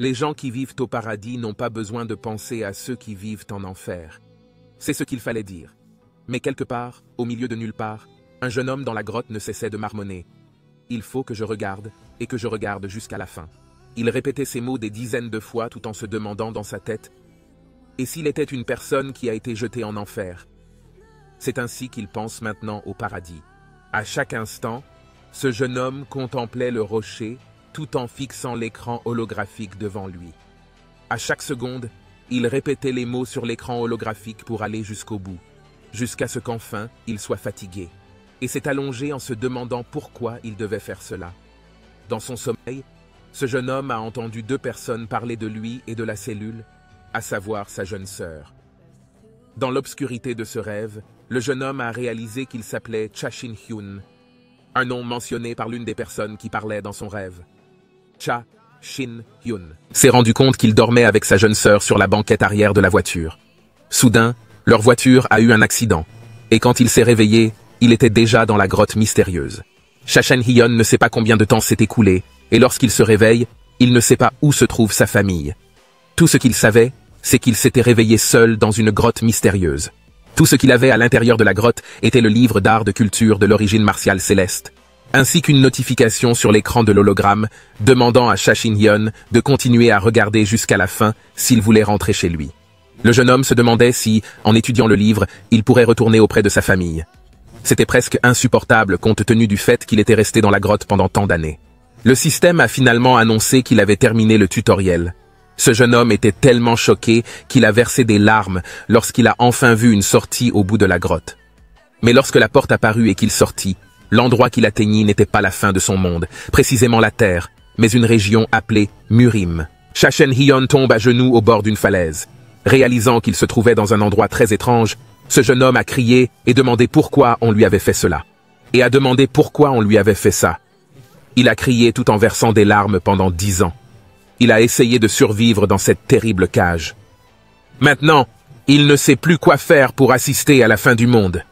Les gens qui vivent au paradis n'ont pas besoin de penser à ceux qui vivent en enfer. C'est ce qu'il fallait dire. Mais quelque part, au milieu de nulle part, un jeune homme dans la grotte ne cessait de marmonner. Il faut que je regarde, et que je regarde jusqu'à la fin. Il répétait ces mots des dizaines de fois tout en se demandant dans sa tête « Et s'il était une personne qui a été jetée en enfer ?» C'est ainsi qu'il pense maintenant au paradis. À chaque instant, ce jeune homme contemplait le rocher tout en fixant l'écran holographique devant lui. À chaque seconde, il répétait les mots sur l'écran holographique pour aller jusqu'au bout, jusqu'à ce qu'enfin il soit fatigué, et s'est allongé en se demandant pourquoi il devait faire cela. Dans son sommeil, ce jeune homme a entendu deux personnes parler de lui et de la cellule, à savoir sa jeune sœur. Dans l'obscurité de ce rêve, le jeune homme a réalisé qu'il s'appelait Cha Shin-hyun, un nom mentionné par l'une des personnes qui parlait dans son rêve. Cha Shin-hyun s'est rendu compte qu'il dormait avec sa jeune sœur sur la banquette arrière de la voiture. Soudain, leur voiture a eu un accident, et quand il s'est réveillé, il était déjà dans la grotte mystérieuse. Cha Shin-hyun ne sait pas combien de temps s'est écoulé, et lorsqu'il se réveille, il ne sait pas où se trouve sa famille. Tout ce qu'il savait, c'est qu'il s'était réveillé seul dans une grotte mystérieuse. Tout ce qu'il avait à l'intérieur de la grotte était le livre d'art de culture de l'origine martiale céleste, ainsi qu'une notification sur l'écran de l'hologramme demandant à Cha Shin-hyun de continuer à regarder jusqu'à la fin s'il voulait rentrer chez lui. Le jeune homme se demandait si, en étudiant le livre, il pourrait retourner auprès de sa famille. C'était presque insupportable compte tenu du fait qu'il était resté dans la grotte pendant tant d'années. Le système a finalement annoncé qu'il avait terminé le tutoriel. Ce jeune homme était tellement choqué qu'il a versé des larmes lorsqu'il a enfin vu une sortie au bout de la grotte. Mais lorsque la porte apparut et qu'il sortit, l'endroit qu'il atteignit n'était pas la fin de son monde, précisément la terre, mais une région appelée Murim. Cha Shin-hyun tombe à genoux au bord d'une falaise. Réalisant qu'il se trouvait dans un endroit très étrange, ce jeune homme a crié et demandé pourquoi on lui avait fait cela. Et a demandé pourquoi on lui avait fait ça. Il a crié tout en versant des larmes pendant 10 ans. Il a essayé de survivre dans cette terrible cage. Maintenant, il ne sait plus quoi faire pour assister à la fin du monde.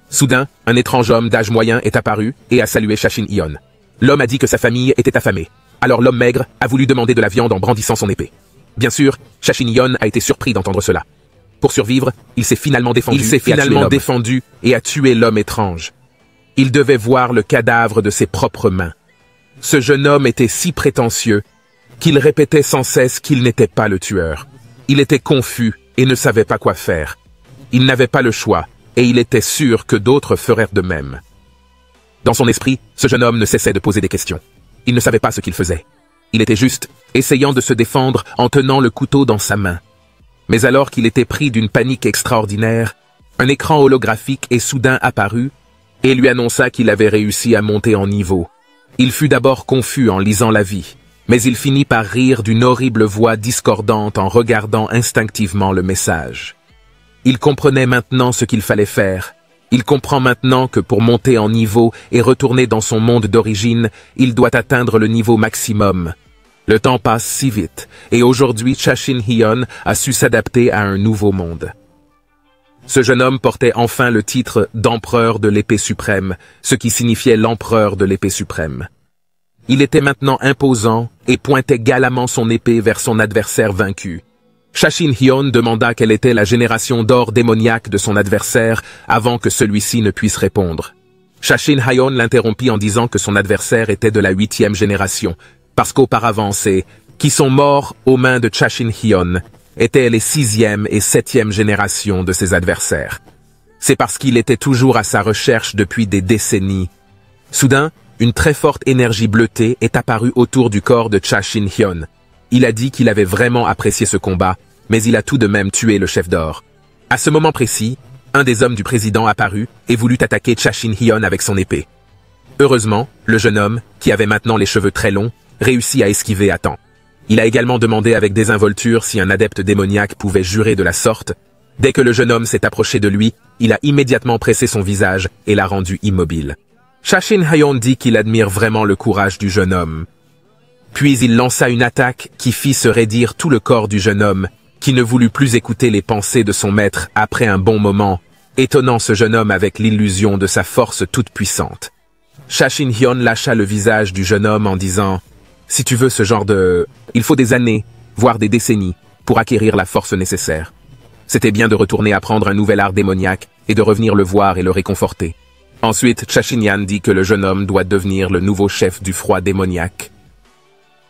Soudain, un étrange homme d'âge moyen est apparu et a salué Cha Shin-hyun. L'homme a dit que sa famille était affamée. Alors l'homme maigre a voulu demander de la viande en brandissant son épée. Bien sûr, Cha Shin-hyun a été surpris d'entendre cela. Pour survivre, il s'est finalement défendu et a tué l'homme étrange. Il devait voir le cadavre de ses propres mains. Ce jeune homme était si prétentieux qu'il répétait sans cesse qu'il n'était pas le tueur. Il était confus et ne savait pas quoi faire. Il n'avait pas le choix et il était sûr que d'autres feraient de même. Dans son esprit, ce jeune homme ne cessait de poser des questions. Il ne savait pas ce qu'il faisait. Il était juste essayant de se défendre en tenant le couteau dans sa main. Mais alors qu'il était pris d'une panique extraordinaire, un écran holographique est soudain apparu et lui annonça qu'il avait réussi à monter en niveau. Il fut d'abord confus en lisant l'avis, mais il finit par rire d'une horrible voix discordante en regardant instinctivement le message. Il comprenait maintenant ce qu'il fallait faire. Il comprend maintenant que pour monter en niveau et retourner dans son monde d'origine, il doit atteindre le niveau maximum. Le temps passe si vite, et aujourd'hui Cha Shin-hyun a su s'adapter à un nouveau monde. Ce jeune homme portait enfin le titre d'empereur de l'épée suprême, ce qui signifiait l'empereur de l'épée suprême. Il était maintenant imposant et pointait galamment son épée vers son adversaire vaincu. Cha Shin-hyun demanda quelle était la génération d'or démoniaque de son adversaire avant que celui-ci ne puisse répondre. Cha Shin-hyun l'interrompit en disant que son adversaire était de la 8e génération, parce qu'auparavant c'est « qui sont morts aux mains de Cha Shin-hyun » étaient les 6e et 7e générations de ses adversaires. C'est parce qu'il était toujours à sa recherche depuis des décennies. Soudain, une très forte énergie bleutée est apparue autour du corps de Cha Shin-hyun. Il a dit qu'il avait vraiment apprécié ce combat, mais il a tout de même tué le chef d'or. À ce moment précis, un des hommes du président apparut et voulut attaquer Cha Shin-hyun avec son épée. Heureusement, le jeune homme, qui avait maintenant les cheveux très longs, réussit à esquiver à temps. Il a également demandé avec désinvolture si un adepte démoniaque pouvait jurer de la sorte. Dès que le jeune homme s'est approché de lui, il a immédiatement pressé son visage et l'a rendu immobile. Cha Shin-hyun dit qu'il admire vraiment le courage du jeune homme. Puis il lança une attaque qui fit se raidir tout le corps du jeune homme, qui ne voulut plus écouter les pensées de son maître après un bon moment, étonnant ce jeune homme avec l'illusion de sa force toute puissante. Cha Shin-hyun lâcha le visage du jeune homme en disant Si tu veux ce genre de... Il faut des années, voire des décennies, pour acquérir la force nécessaire. C'était bien de retourner apprendre un nouvel art démoniaque et de revenir le voir et le réconforter. Ensuite, Chashinyan dit que le jeune homme doit devenir le nouveau chef du froid démoniaque.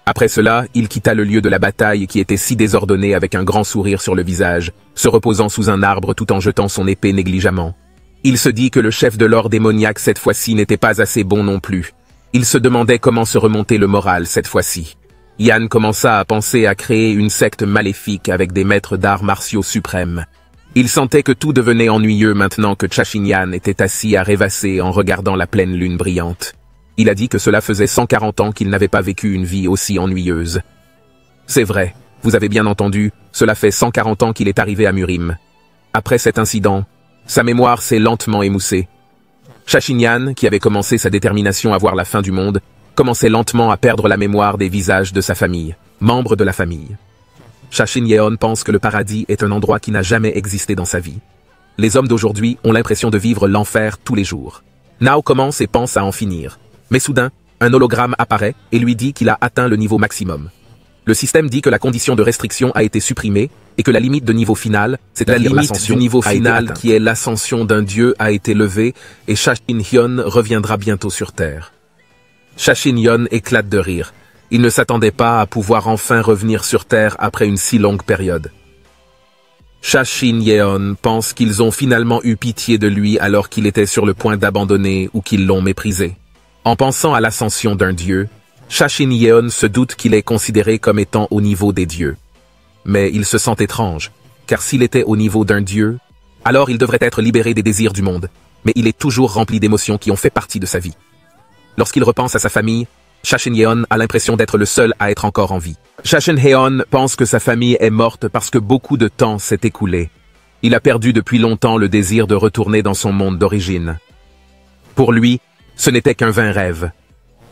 Après cela, il quitta le lieu de la bataille qui était si désordonné avec un grand sourire sur le visage, se reposant sous un arbre tout en jetant son épée négligemment. Il se dit que le chef de l'or démoniaque cette fois-ci n'était pas assez bon non plus. Il se demandait comment se remonter le moral cette fois-ci. Yan commença à penser à créer une secte maléfique avec des maîtres d'arts martiaux suprêmes. Il sentait que tout devenait ennuyeux maintenant que Chashinyan était assis à rêvasser en regardant la pleine lune brillante. Il a dit que cela faisait 140 ans qu'il n'avait pas vécu une vie aussi ennuyeuse. C'est vrai, vous avez bien entendu, cela fait 140 ans qu'il est arrivé à Murim. Après cet incident, sa mémoire s'est lentement émoussée. Chashinyan, qui avait commencé sa détermination à voir la fin du monde, commençait lentement à perdre la mémoire des visages de sa famille, membres de la famille. Chashin pense que le paradis est un endroit qui n'a jamais existé dans sa vie. Les hommes d'aujourd'hui ont l'impression de vivre l'enfer tous les jours. Nao commence et pense à en finir. Mais soudain, un hologramme apparaît et lui dit qu'il a atteint le niveau maximum. Le système dit que la condition de restriction a été supprimée et que la limite de niveau final, c'est-à-dire la limite du niveau final qui est l'ascension d'un dieu, a été levée et Chashin reviendra bientôt sur Terre. Chashin éclate de rire. Il ne s'attendait pas à pouvoir enfin revenir sur Terre après une si longue période. Chashin pense qu'ils ont finalement eu pitié de lui alors qu'il était sur le point d'abandonner ou qu'ils l'ont méprisé. En pensant à l'ascension d'un dieu, Chashin se doute qu'il est considéré comme étant au niveau des dieux. Mais il se sent étrange, car s'il était au niveau d'un dieu, alors il devrait être libéré des désirs du monde, mais il est toujours rempli d'émotions qui ont fait partie de sa vie. Lorsqu'il repense à sa famille, Chashin a l'impression d'être le seul à être encore en vie. Chashin pense que sa famille est morte parce que beaucoup de temps s'est écoulé. Il a perdu depuis longtemps le désir de retourner dans son monde d'origine. Pour lui, ce n'était qu'un vain rêve.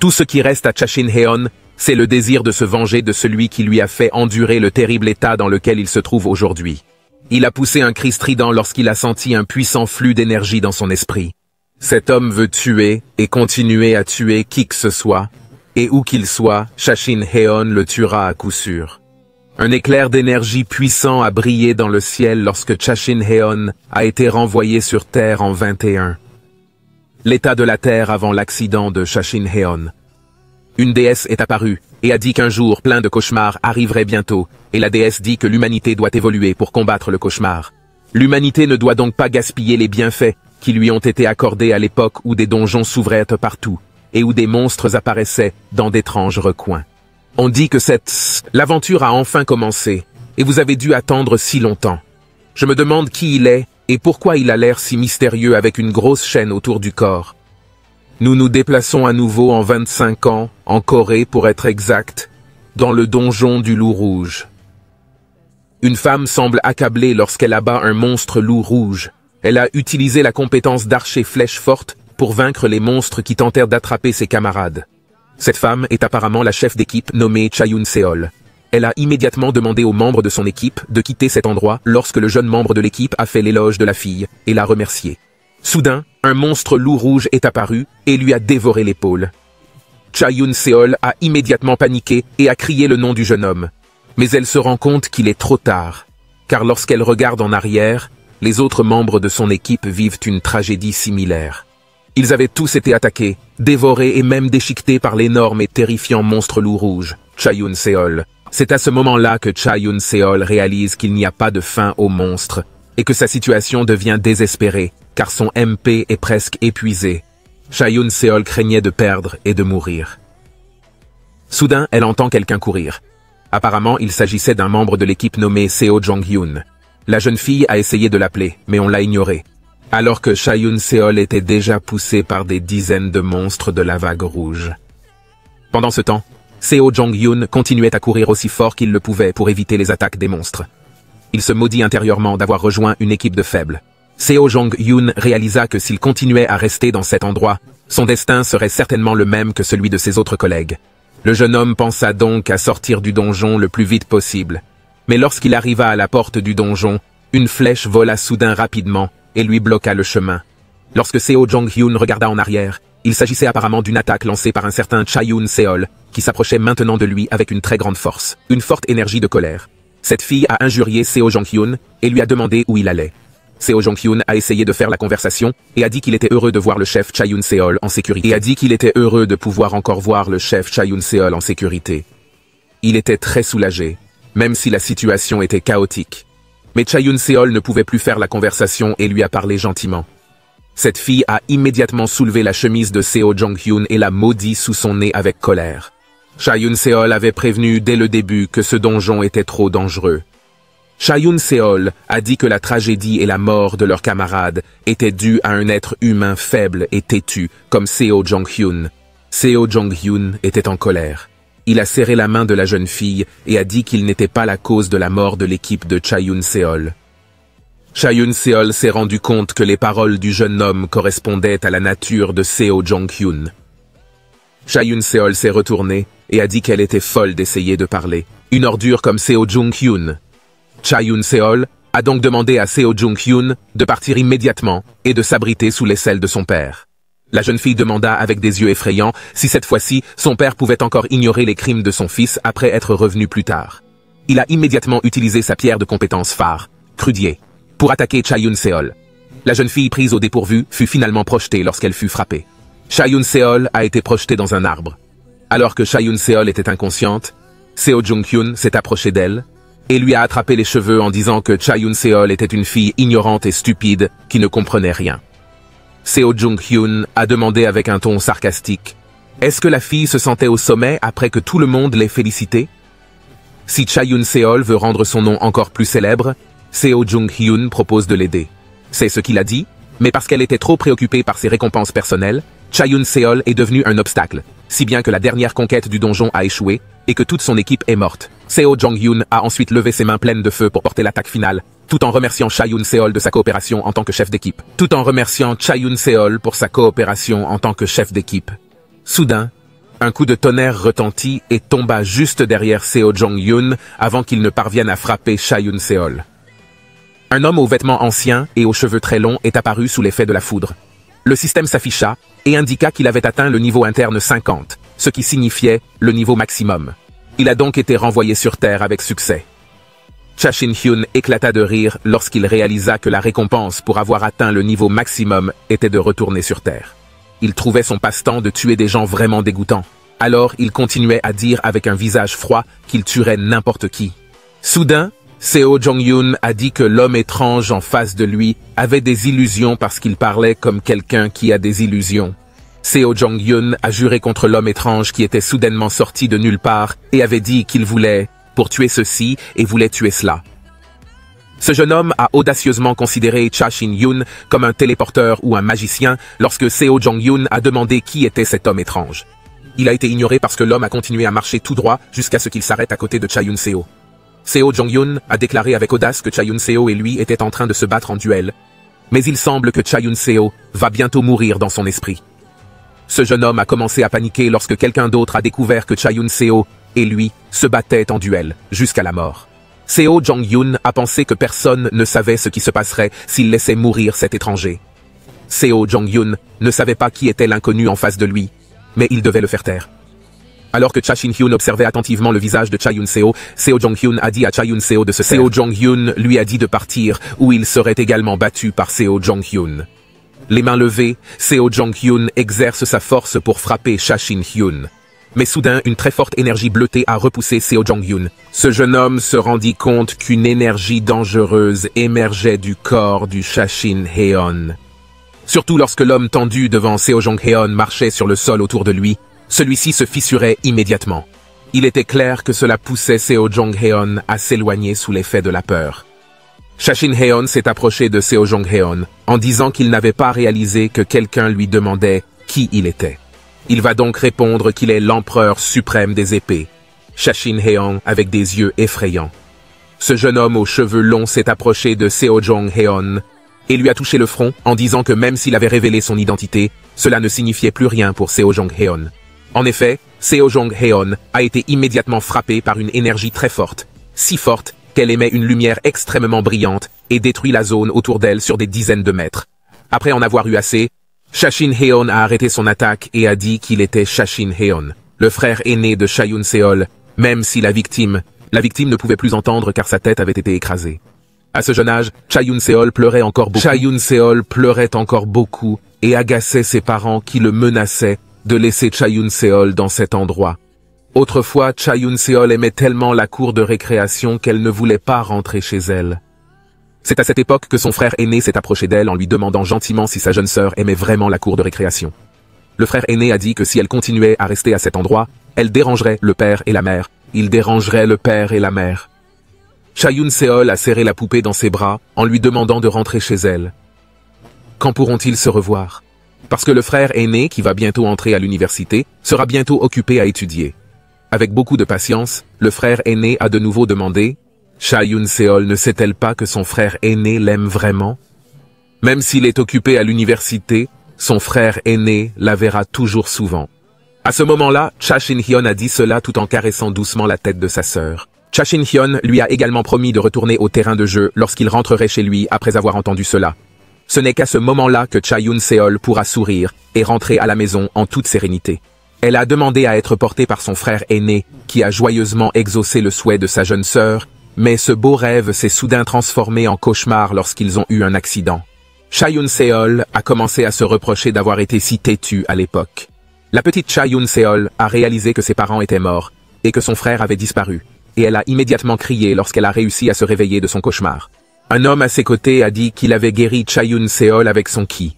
Tout ce qui reste à Chashin, c'est le désir de se venger de celui qui lui a fait endurer le terrible état dans lequel il se trouve aujourd'hui. Il a poussé un cri strident lorsqu'il a senti un puissant flux d'énergie dans son esprit. Cet homme veut tuer et continuer à tuer qui que ce soit, et où qu'il soit, Chashin le tuera à coup sûr. Un éclair d'énergie puissant a brillé dans le ciel lorsque Chashin a été renvoyé sur Terre en 21. L'état de la Terre avant l'accident de Chashin. Une déesse est apparue et a dit qu'un jour plein de cauchemars arriverait bientôt, et la déesse dit que l'humanité doit évoluer pour combattre le cauchemar. L'humanité ne doit donc pas gaspiller les bienfaits qui lui ont été accordés à l'époque où des donjons s'ouvraient partout, et où des monstres apparaissaient dans d'étranges recoins. On dit que l'aventure a enfin commencé, et vous avez dû attendre si longtemps. Je me demande qui il est, et pourquoi il a l'air si mystérieux avec une grosse chaîne autour du corps. Nous nous déplaçons à nouveau en 25 ans, en Corée pour être exact, dans le donjon du loup rouge. Une femme semble accablée lorsqu'elle abat un monstre loup rouge. Elle a utilisé la compétence d'archer flèche forte pour vaincre les monstres qui tentèrent d'attraper ses camarades. Cette femme est apparemment la chef d'équipe nommée Chayun Seol. Elle a immédiatement demandé aux membres de son équipe de quitter cet endroit lorsque le jeune membre de l'équipe a fait l'éloge de la fille et l'a remerciée. Soudain, un monstre loup rouge est apparu et lui a dévoré l'épaule. Chayun Seol a immédiatement paniqué et a crié le nom du jeune homme. Mais elle se rend compte qu'il est trop tard, car lorsqu'elle regarde en arrière, les autres membres de son équipe vivent une tragédie similaire. Ils avaient tous été attaqués, dévorés et même déchiquetés par l'énorme et terrifiant monstre loup rouge, Chayun Seol. C'est à ce moment-là que Chayun Seol réalise qu'il n'y a pas de fin au monstre, et que sa situation devient désespérée, car son MP est presque épuisé. Chayun Seol craignait de perdre et de mourir. Soudain, elle entend quelqu'un courir. Apparemment, il s'agissait d'un membre de l'équipe nommé Seo Jong-hyun. La jeune fille a essayé de l'appeler, mais on l'a ignoré. Alors que Chayun Seol était déjà poussé par des dizaines de monstres de la vague rouge. Pendant ce temps, Seo Jong-hyun continuait à courir aussi fort qu'il le pouvait pour éviter les attaques des monstres. Il se maudit intérieurement d'avoir rejoint une équipe de faibles. Seo Jong-hyun réalisa que s'il continuait à rester dans cet endroit, son destin serait certainement le même que celui de ses autres collègues. Le jeune homme pensa donc à sortir du donjon le plus vite possible. Mais lorsqu'il arriva à la porte du donjon, une flèche vola soudain rapidement et lui bloqua le chemin. Lorsque Seo Jong-hyun regarda en arrière, Il s'agissait apparemment d'une attaque lancée par un certain Cha-Yoon Seol, qui s'approchait maintenant de lui avec une très grande force, une forte énergie de colère. Cette fille a injurié Seo Jong-hyun et lui a demandé où il allait. Seo Jong-hyun a essayé de faire la conversation et a dit qu'il était heureux de voir le chef Cha-Yoon Seol en sécurité. Il était très soulagé, même si la situation était chaotique. Mais Cha-Yoon Seol ne pouvait plus faire la conversation et lui a parlé gentiment. Cette fille a immédiatement soulevé la chemise de Seo Jong-hyun et l'a maudit sous son nez avec colère. Cha-Yoon Seol avait prévenu dès le début que ce donjon était trop dangereux. Cha-Yoon Seol a dit que la tragédie et la mort de leurs camarades étaient dues à un être humain faible et têtu comme Seo Jong-hyun. Seo Jong-hyun était en colère. Il a serré la main de la jeune fille et a dit qu'il n'était pas la cause de la mort de l'équipe de Cha-Yoon Seol. Cha-Yoon Seol s'est rendu compte que les paroles du jeune homme correspondaient à la nature de Seo Jong-hyun. Cha-Yoon Seol s'est retournée et a dit qu'elle était folle d'essayer de parler. Une ordure comme Seo Jong-hyun. Cha-Yoon Seol a donc demandé à Seo Jong-hyun de partir immédiatement et de s'abriter sous l'aisselle de son père. La jeune fille demanda avec des yeux effrayants si cette fois-ci son père pouvait encore ignorer les crimes de son fils après être revenu plus tard. Il a immédiatement utilisé sa pierre de compétence phare, Crudier, pour attaquer Cha-Yoon Seol. La jeune fille prise au dépourvu fut finalement projetée lorsqu'elle fut frappée. Cha-Yoon Seol a été projetée dans un arbre. Alors que Cha-Yoon Seol était inconsciente, Seo Jong-hyun s'est approché d'elle et lui a attrapé les cheveux en disant que Cha-Yoon Seol était une fille ignorante et stupide qui ne comprenait rien. Seo Jong-hyun a demandé avec un ton sarcastique « Est-ce que la fille se sentait au sommet après que tout le monde l'ait félicitée ?» Si Cha-Yoon Seol veut rendre son nom encore plus célèbre, Seo Jong-hyun propose de l'aider. C'est ce qu'il a dit, mais parce qu'elle était trop préoccupée par ses récompenses personnelles, Cha-Yoon Seol est devenu un obstacle, si bien que la dernière conquête du donjon a échoué et que toute son équipe est morte. Seo Jong-hyun a ensuite levé ses mains pleines de feu pour porter l'attaque finale, tout en remerciant Cha-Yoon Seol de sa coopération en tant que chef d'équipe. Soudain, un coup de tonnerre retentit et tomba juste derrière Seo Jong-hyun avant qu'il ne parvienne à frapper Cha-Yoon Seol. Un homme aux vêtements anciens et aux cheveux très longs est apparu sous l'effet de la foudre. Le système s'afficha et indiqua qu'il avait atteint le niveau interne 50, ce qui signifiait le niveau maximum. Il a donc été renvoyé sur Terre avec succès. Cha Shin-hyun éclata de rire lorsqu'il réalisa que la récompense pour avoir atteint le niveau maximum était de retourner sur Terre. Il trouvait son passe-temps de tuer des gens vraiment dégoûtants. Alors il continuait à dire avec un visage froid qu'il tuerait n'importe qui. Soudain, Seo Jong-hyun a dit que l'homme étrange en face de lui avait des illusions parce qu'il parlait comme quelqu'un qui a des illusions. Seo Jong-hyun a juré contre l'homme étrange qui était soudainement sorti de nulle part et avait dit qu'il voulait pour tuer ceci et voulait tuer cela. Ce jeune homme a audacieusement considéré Cha Shin-hyun comme un téléporteur ou un magicien lorsque Seo Jong-hyun a demandé qui était cet homme étrange. Il a été ignoré parce que l'homme a continué à marcher tout droit jusqu'à ce qu'il s'arrête à côté de Cha-Yoon Seo. Seo Jong-hyun a déclaré avec audace que Cha-Yoon Seo et lui étaient en train de se battre en duel. Mais il semble que Cha-Yoon Seo va bientôt mourir dans son esprit. Ce jeune homme a commencé à paniquer lorsque quelqu'un d'autre a découvert que Cha-Yoon Seo et lui se battaient en duel jusqu'à la mort. Seo Jong-hyun a pensé que personne ne savait ce qui se passerait s'il laissait mourir cet étranger. Seo Jong-hyun ne savait pas qui était l'inconnu en face de lui, mais il devait le faire taire. Alors que Cha Shin-hyun observait attentivement le visage de Cha-Yoon Seo, Seo Jong-hyun a dit à Cha-Yoon Seo de se taire. Seo Jong-hyun lui a dit de partir, où il serait également battu par Seo Jong-hyun. Les mains levées, Seo Jong-hyun exerce sa force pour frapper Cha Shin-hyun. Mais soudain, une très forte énergie bleutée a repoussé Seo Jong-hyun. Ce jeune homme se rendit compte qu'une énergie dangereuse émergeait du corps du Cha Shin-hyeon. Surtout lorsque l'homme tendu devant Seo Jong-hyeon marchait sur le sol autour de lui, celui-ci se fissurait immédiatement. Il était clair que cela poussait Seo Jong-hyeon à s'éloigner sous l'effet de la peur. Cha Shin-hyeon s'est approché de Seo Jong-hyeon en disant qu'il n'avait pas réalisé que quelqu'un lui demandait qui il était. Il va donc répondre qu'il est l'empereur suprême des épées. Cha Shin-hyeon avec des yeux effrayants. Ce jeune homme aux cheveux longs s'est approché de Seo Jong-hyeon et lui a touché le front en disant que même s'il avait révélé son identité, cela ne signifiait plus rien pour Seo Jong-hyeon. En effet, Seo Jong-hyeon a été immédiatement frappé par une énergie très forte, si forte qu'elle émet une lumière extrêmement brillante et détruit la zone autour d'elle sur des dizaines de mètres. Après en avoir eu assez, Cha Shin-heon a arrêté son attaque et a dit qu'il était Cha Shin-heon, le frère aîné de Cha Yoon-seol, même si la victime ne pouvait plus entendre car sa tête avait été écrasée. À ce jeune âge, Cha Yoon-seol pleurait encore beaucoup. Cha Yoon-seol pleurait encore beaucoup et agaçait ses parents qui le menaçaient de laisser Cha Yoon-seol dans cet endroit. Autrefois, Cha Yoon-seol aimait tellement la cour de récréation qu'elle ne voulait pas rentrer chez elle. C'est à cette époque que son frère aîné s'est approché d'elle en lui demandant gentiment si sa jeune sœur aimait vraiment la cour de récréation. Le frère aîné a dit que si elle continuait à rester à cet endroit, elle dérangerait le père et la mère. Il dérangerait le père et la mère. Cha Yoon-seol a serré la poupée dans ses bras en lui demandant de rentrer chez elle. Quand pourront-ils se revoir? Parce que le frère aîné, qui va bientôt entrer à l'université, sera bientôt occupé à étudier. Avec beaucoup de patience, le frère aîné a de nouveau demandé « Cha Yoon-seol ne sait-elle pas que son frère aîné l'aime vraiment? Même s'il est occupé à l'université, son frère aîné la verra toujours souvent. » À ce moment-là, Cha Shin-hyun a dit cela tout en caressant doucement la tête de sa sœur. Cha Shin-hyun lui a également promis de retourner au terrain de jeu lorsqu'il rentrerait chez lui après avoir entendu cela. Ce n'est qu'à ce moment-là que Cha Yoon-seol pourra sourire et rentrer à la maison en toute sérénité. Elle a demandé à être portée par son frère aîné, qui a joyeusement exaucé le souhait de sa jeune sœur, mais ce beau rêve s'est soudain transformé en cauchemar lorsqu'ils ont eu un accident. Cha Yoon-seol a commencé à se reprocher d'avoir été si têtue à l'époque. La petite Cha Yoon-seol a réalisé que ses parents étaient morts et que son frère avait disparu, et elle a immédiatement crié lorsqu'elle a réussi à se réveiller de son cauchemar. Un homme à ses côtés a dit qu'il avait guéri Cha Yoon-seol avec son ki.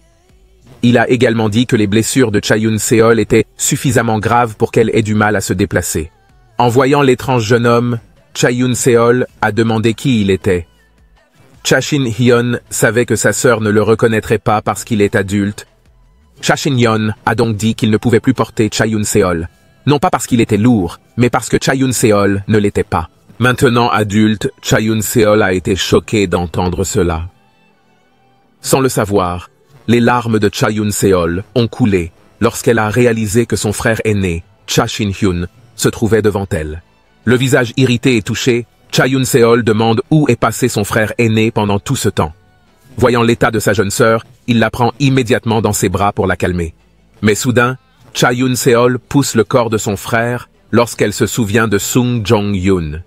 Il a également dit que les blessures de Cha Yoon-seol étaient suffisamment graves pour qu'elle ait du mal à se déplacer. En voyant l'étrange jeune homme, Cha Yoon-seol a demandé qui il était. Cha Shin-hyun savait que sa sœur ne le reconnaîtrait pas parce qu'il est adulte. Cha Shin-hyun a donc dit qu'il ne pouvait plus porter Cha Yoon-seol. Non pas parce qu'il était lourd, mais parce que Cha Yoon-seol ne l'était pas. Maintenant adulte, Cha Yoon-seol a été choqué d'entendre cela. Sans le savoir, les larmes de Cha Yoon-seol ont coulé lorsqu'elle a réalisé que son frère aîné, Cha Shin-hyun, se trouvait devant elle. Le visage irrité et touché, Cha Yoon-seol demande où est passé son frère aîné pendant tout ce temps. Voyant l'état de sa jeune sœur, il la prend immédiatement dans ses bras pour la calmer. Mais soudain, Cha Yoon-seol pousse le corps de son frère lorsqu'elle se souvient de Sung Jong-hyun.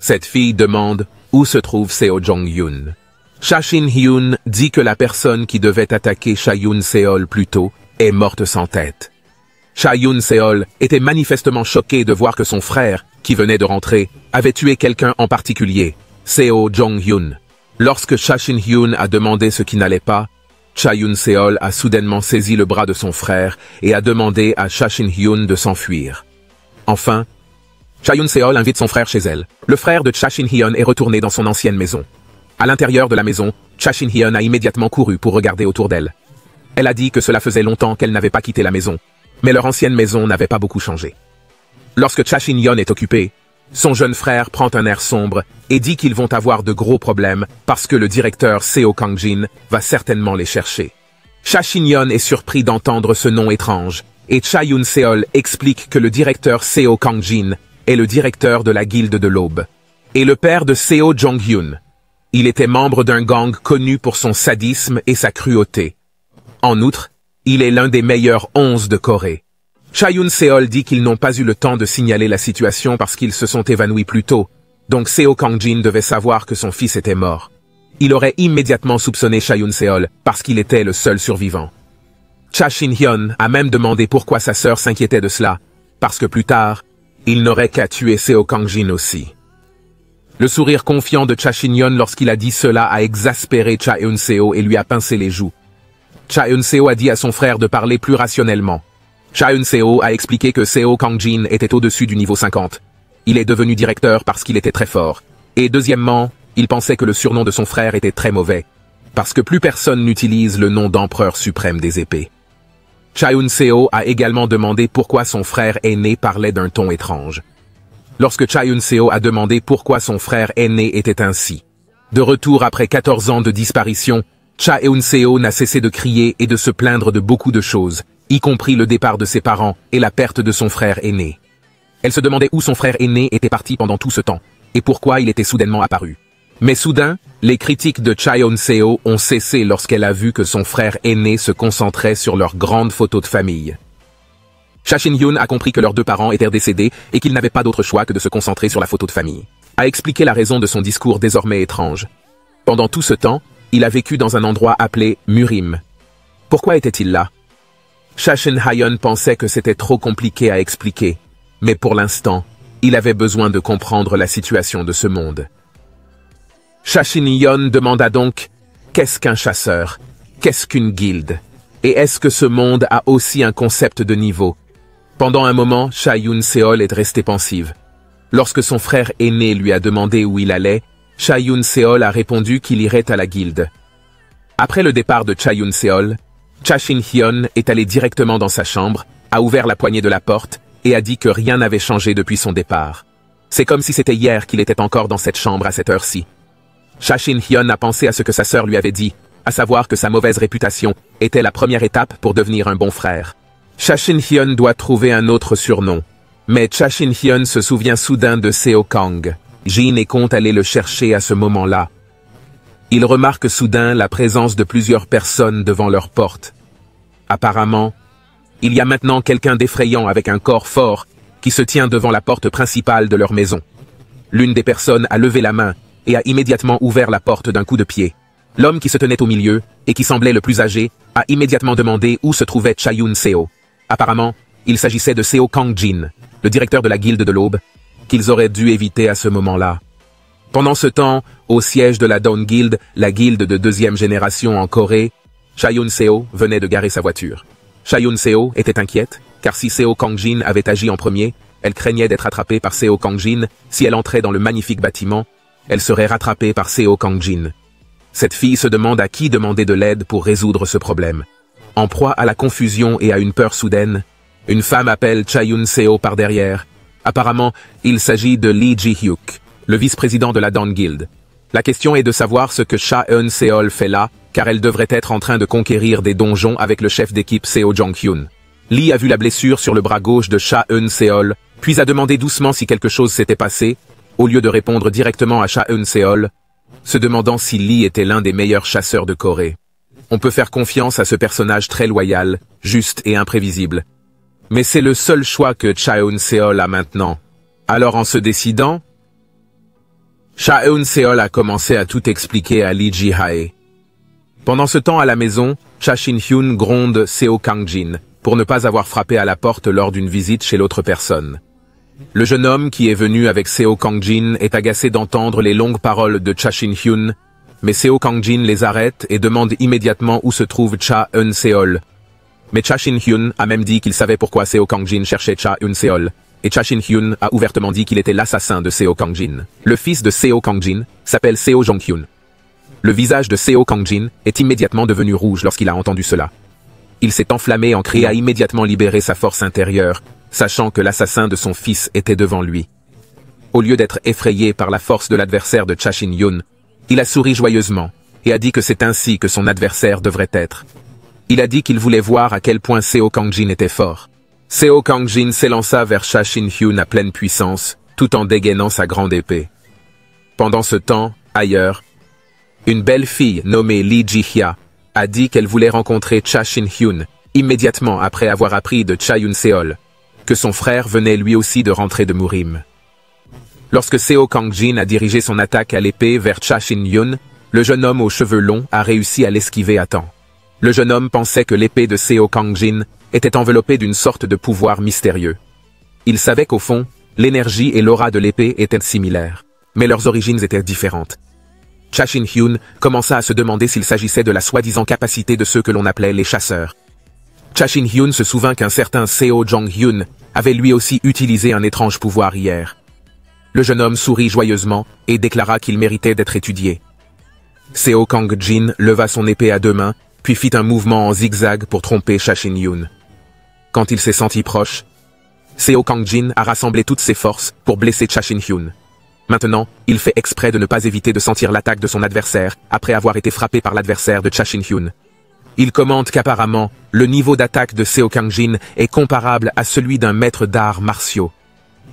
Cette fille demande où se trouve Seo Jong-hyun. Cha Shin-hyun dit que la personne qui devait attaquer Cha Yoon-seol plus tôt est morte sans tête. Cha Yoon-seol était manifestement choqué de voir que son frère, qui venait de rentrer, avait tué quelqu'un en particulier, Seo Jong-hyun. Lorsque Cha Shin-hyun a demandé ce qui n'allait pas, Cha Yoon-seol a soudainement saisi le bras de son frère et a demandé à Cha Shin-hyun de s'enfuir. Enfin, Cha Yoon-seol invite son frère chez elle. Le frère de Cha Shin-hyun est retourné dans son ancienne maison. À l'intérieur de la maison, Cha Shin-hyun a immédiatement couru pour regarder autour d'elle. Elle a dit que cela faisait longtemps qu'elle n'avait pas quitté la maison, mais leur ancienne maison n'avait pas beaucoup changé. Lorsque Cha Shin-hyun est occupé, son jeune frère prend un air sombre et dit qu'ils vont avoir de gros problèmes parce que le directeur Seo Kang-jin va certainement les chercher. Cha Shin-hyun est surpris d'entendre ce nom étrange et Cha Yoon-seol explique que le directeur Seo Kang-jin est le directeur de la guilde de l'Aube et le père de Seo Jong-hyun. Il était membre d'un gang connu pour son sadisme et sa cruauté. En outre, il est l'un des meilleurs 11 de Corée. Cha Yoon-seol dit qu'ils n'ont pas eu le temps de signaler la situation parce qu'ils se sont évanouis plus tôt, donc Seo Kang-jin devait savoir que son fils était mort. Il aurait immédiatement soupçonné Cha Yoon-seol parce qu'il était le seul survivant. Cha Shin-hyun a même demandé pourquoi sa sœur s'inquiétait de cela, parce que plus tard, il n'aurait qu'à tuer Seo Kang-jin aussi. Le sourire confiant de Cha Shin-hyun lorsqu'il a dit cela a exaspéré Cha Eun-seo et lui a pincé les joues. Cha Eun-seo a dit à son frère de parler plus rationnellement. Cha Eun-seo a expliqué que Seo Kang-jin était au-dessus du niveau 50. Il est devenu directeur parce qu'il était très fort. Et deuxièmement, il pensait que le surnom de son frère était très mauvais, parce que plus personne n'utilise le nom d'empereur suprême des épées. Cha Eun-seo a également demandé pourquoi son frère aîné parlait d'un ton étrange. Lorsque Cha Eun-seo a demandé pourquoi son frère aîné était ainsi. De retour après 14 ans de disparition, Cha Eun-seo n'a cessé de crier et de se plaindre de beaucoup de choses, y compris le départ de ses parents et la perte de son frère aîné. Elle se demandait où son frère aîné était parti pendant tout ce temps, et pourquoi il était soudainement apparu. Mais soudain, les critiques de Cha Eun-seo ont cessé lorsqu'elle a vu que son frère aîné se concentrait sur leur grande photo de famille. Cha Shin-hyun a compris que leurs deux parents étaient décédés et qu'il n'avait pas d'autre choix que de se concentrer sur la photo de famille. A expliqué la raison de son discours désormais étrange. Pendant tout ce temps, il a vécu dans un endroit appelé Murim. Pourquoi était-il là? Cha Shin-hyun pensait que c'était trop compliqué à expliquer, mais pour l'instant, il avait besoin de comprendre la situation de ce monde. Cha Shin-hyun demanda donc « Qu'est-ce qu'un chasseur? Qu'est-ce qu'une guilde? Et est-ce que ce monde a aussi un concept de niveau ?» Pendant un moment, Cha Eun-seol est restée pensive. Lorsque son frère aîné lui a demandé où il allait, Cha Eun-seol a répondu qu'il irait à la guilde. Après le départ de Cha Eun-seol, Cha Shin-hyun est allé directement dans sa chambre, a ouvert la poignée de la porte et a dit que rien n'avait changé depuis son départ. C'est comme si c'était hier qu'il était encore dans cette chambre à cette heure-ci. Cha Shin-hyun a pensé à ce que sa sœur lui avait dit, à savoir que sa mauvaise réputation était la première étape pour devenir un bon frère. Cha Shin-hyun doit trouver un autre surnom. Mais Cha Shin-hyun se souvient soudain de Seo Kang. Jin et compte aller le chercher à ce moment-là. Il remarque soudain la présence de plusieurs personnes devant leur porte. Apparemment, il y a maintenant quelqu'un d'effrayant avec un corps fort qui se tient devant la porte principale de leur maison. L'une des personnes a levé la main et a immédiatement ouvert la porte d'un coup de pied. L'homme qui se tenait au milieu, et qui semblait le plus âgé, a immédiatement demandé où se trouvait Cha Eun-seo. Apparemment, il s'agissait de Seo Kang-jin, le directeur de la guilde de l'Aube, qu'ils auraient dû éviter à ce moment-là. Pendant ce temps, au siège de la Dawn Guild, la guilde de deuxième génération en Corée, Cha Eun-seo venait de garer sa voiture. Cha Eun-seo était inquiète, car si Seo Kang-jin avait agi en premier, elle craignait d'être attrapée par Seo Kang-jin. Si elle entrait dans le magnifique bâtiment, elle serait rattrapée par Seo Kang-jin. Cette fille se demande à qui demander de l'aide pour résoudre ce problème. En proie à la confusion et à une peur soudaine, une femme appelle Cha Eun-seo par derrière. Apparemment, il s'agit de Lee Ji-hyuk, le vice-président de la Dawn Guild. La question est de savoir ce que Cha Eun-seol fait là, car elle devrait être en train de conquérir des donjons avec le chef d'équipe Seo Jong-hyun. Lee a vu la blessure sur le bras gauche de Cha Eun-seol, puis a demandé doucement si quelque chose s'était passé, au lieu de répondre directement à Cha Eun-seol, se demandant si Lee était l'un des meilleurs chasseurs de Corée. On peut faire confiance à ce personnage très loyal, juste et imprévisible. Mais c'est le seul choix que Cha Eun-seol a maintenant. Alors en se décidant, Cha Eun-seol a commencé à tout expliquer à Lee Ji-hae. Pendant ce temps à la maison, Cha Shin-hyun gronde Seo Kang-jin pour ne pas avoir frappé à la porte lors d'une visite chez l'autre personne. Le jeune homme qui est venu avec Seo Kang-jin est agacé d'entendre les longues paroles de Cha Shin-hyun, mais Seo Kang-jin les arrête et demande immédiatement où se trouve Cha Eun-seol. Mais Cha Shin-hyun a même dit qu'il savait pourquoi Seo Kang-jin cherchait Cha Eun-seol, et Cha Shin-hyun a ouvertement dit qu'il était l'assassin de Seo Kang-jin. Le fils de Seo Kang-jin s'appelle Seo Jong-hyun. Le visage de Seo Kang-jin est immédiatement devenu rouge lorsqu'il a entendu cela. Il s'est enflammé en criant à immédiatement libérer sa force intérieure, sachant que l'assassin de son fils était devant lui. Au lieu d'être effrayé par la force de l'adversaire de Cha Shin-hyun, il a souri joyeusement et a dit que c'est ainsi que son adversaire devrait être. Il a dit qu'il voulait voir à quel point Seo Kang-jin était fort. Seo Kang-jin s'élança vers Cha Shin-hyun à pleine puissance, tout en dégainant sa grande épée. Pendant ce temps, ailleurs, une belle fille nommée Lee Ji-hya a dit qu'elle voulait rencontrer Cha Shin-hyun immédiatement après avoir appris de Cha Eun-seol que son frère venait lui aussi de rentrer de Murim. Lorsque Seo Kang-jin a dirigé son attaque à l'épée vers Cha Shin-hyun, le jeune homme aux cheveux longs a réussi à l'esquiver à temps. Le jeune homme pensait que l'épée de Seo Kang-jin était enveloppée d'une sorte de pouvoir mystérieux. Il savait qu'au fond, l'énergie et l'aura de l'épée étaient similaires, mais leurs origines étaient différentes. Cha Shin-hyun commença à se demander s'il s'agissait de la soi-disant capacité de ceux que l'on appelait les chasseurs. Cha Shin-hyun se souvint qu'un certain Seo Jong-hyun avait lui aussi utilisé un étrange pouvoir hier. Le jeune homme sourit joyeusement et déclara qu'il méritait d'être étudié. Seo Kang-jin leva son épée à deux mains, puis fit un mouvement en zigzag pour tromper Cha Shin-hyun. Quand il s'est senti proche, Seo Kang-jin a rassemblé toutes ses forces pour blesser Cha Shin-hyun. Maintenant, il fait exprès de ne pas éviter de sentir l'attaque de son adversaire après avoir été frappé par l'adversaire de Cha Shin-hyun. Il commente qu'apparemment, le niveau d'attaque de Seo Kang-jin est comparable à celui d'un maître d'arts martiaux.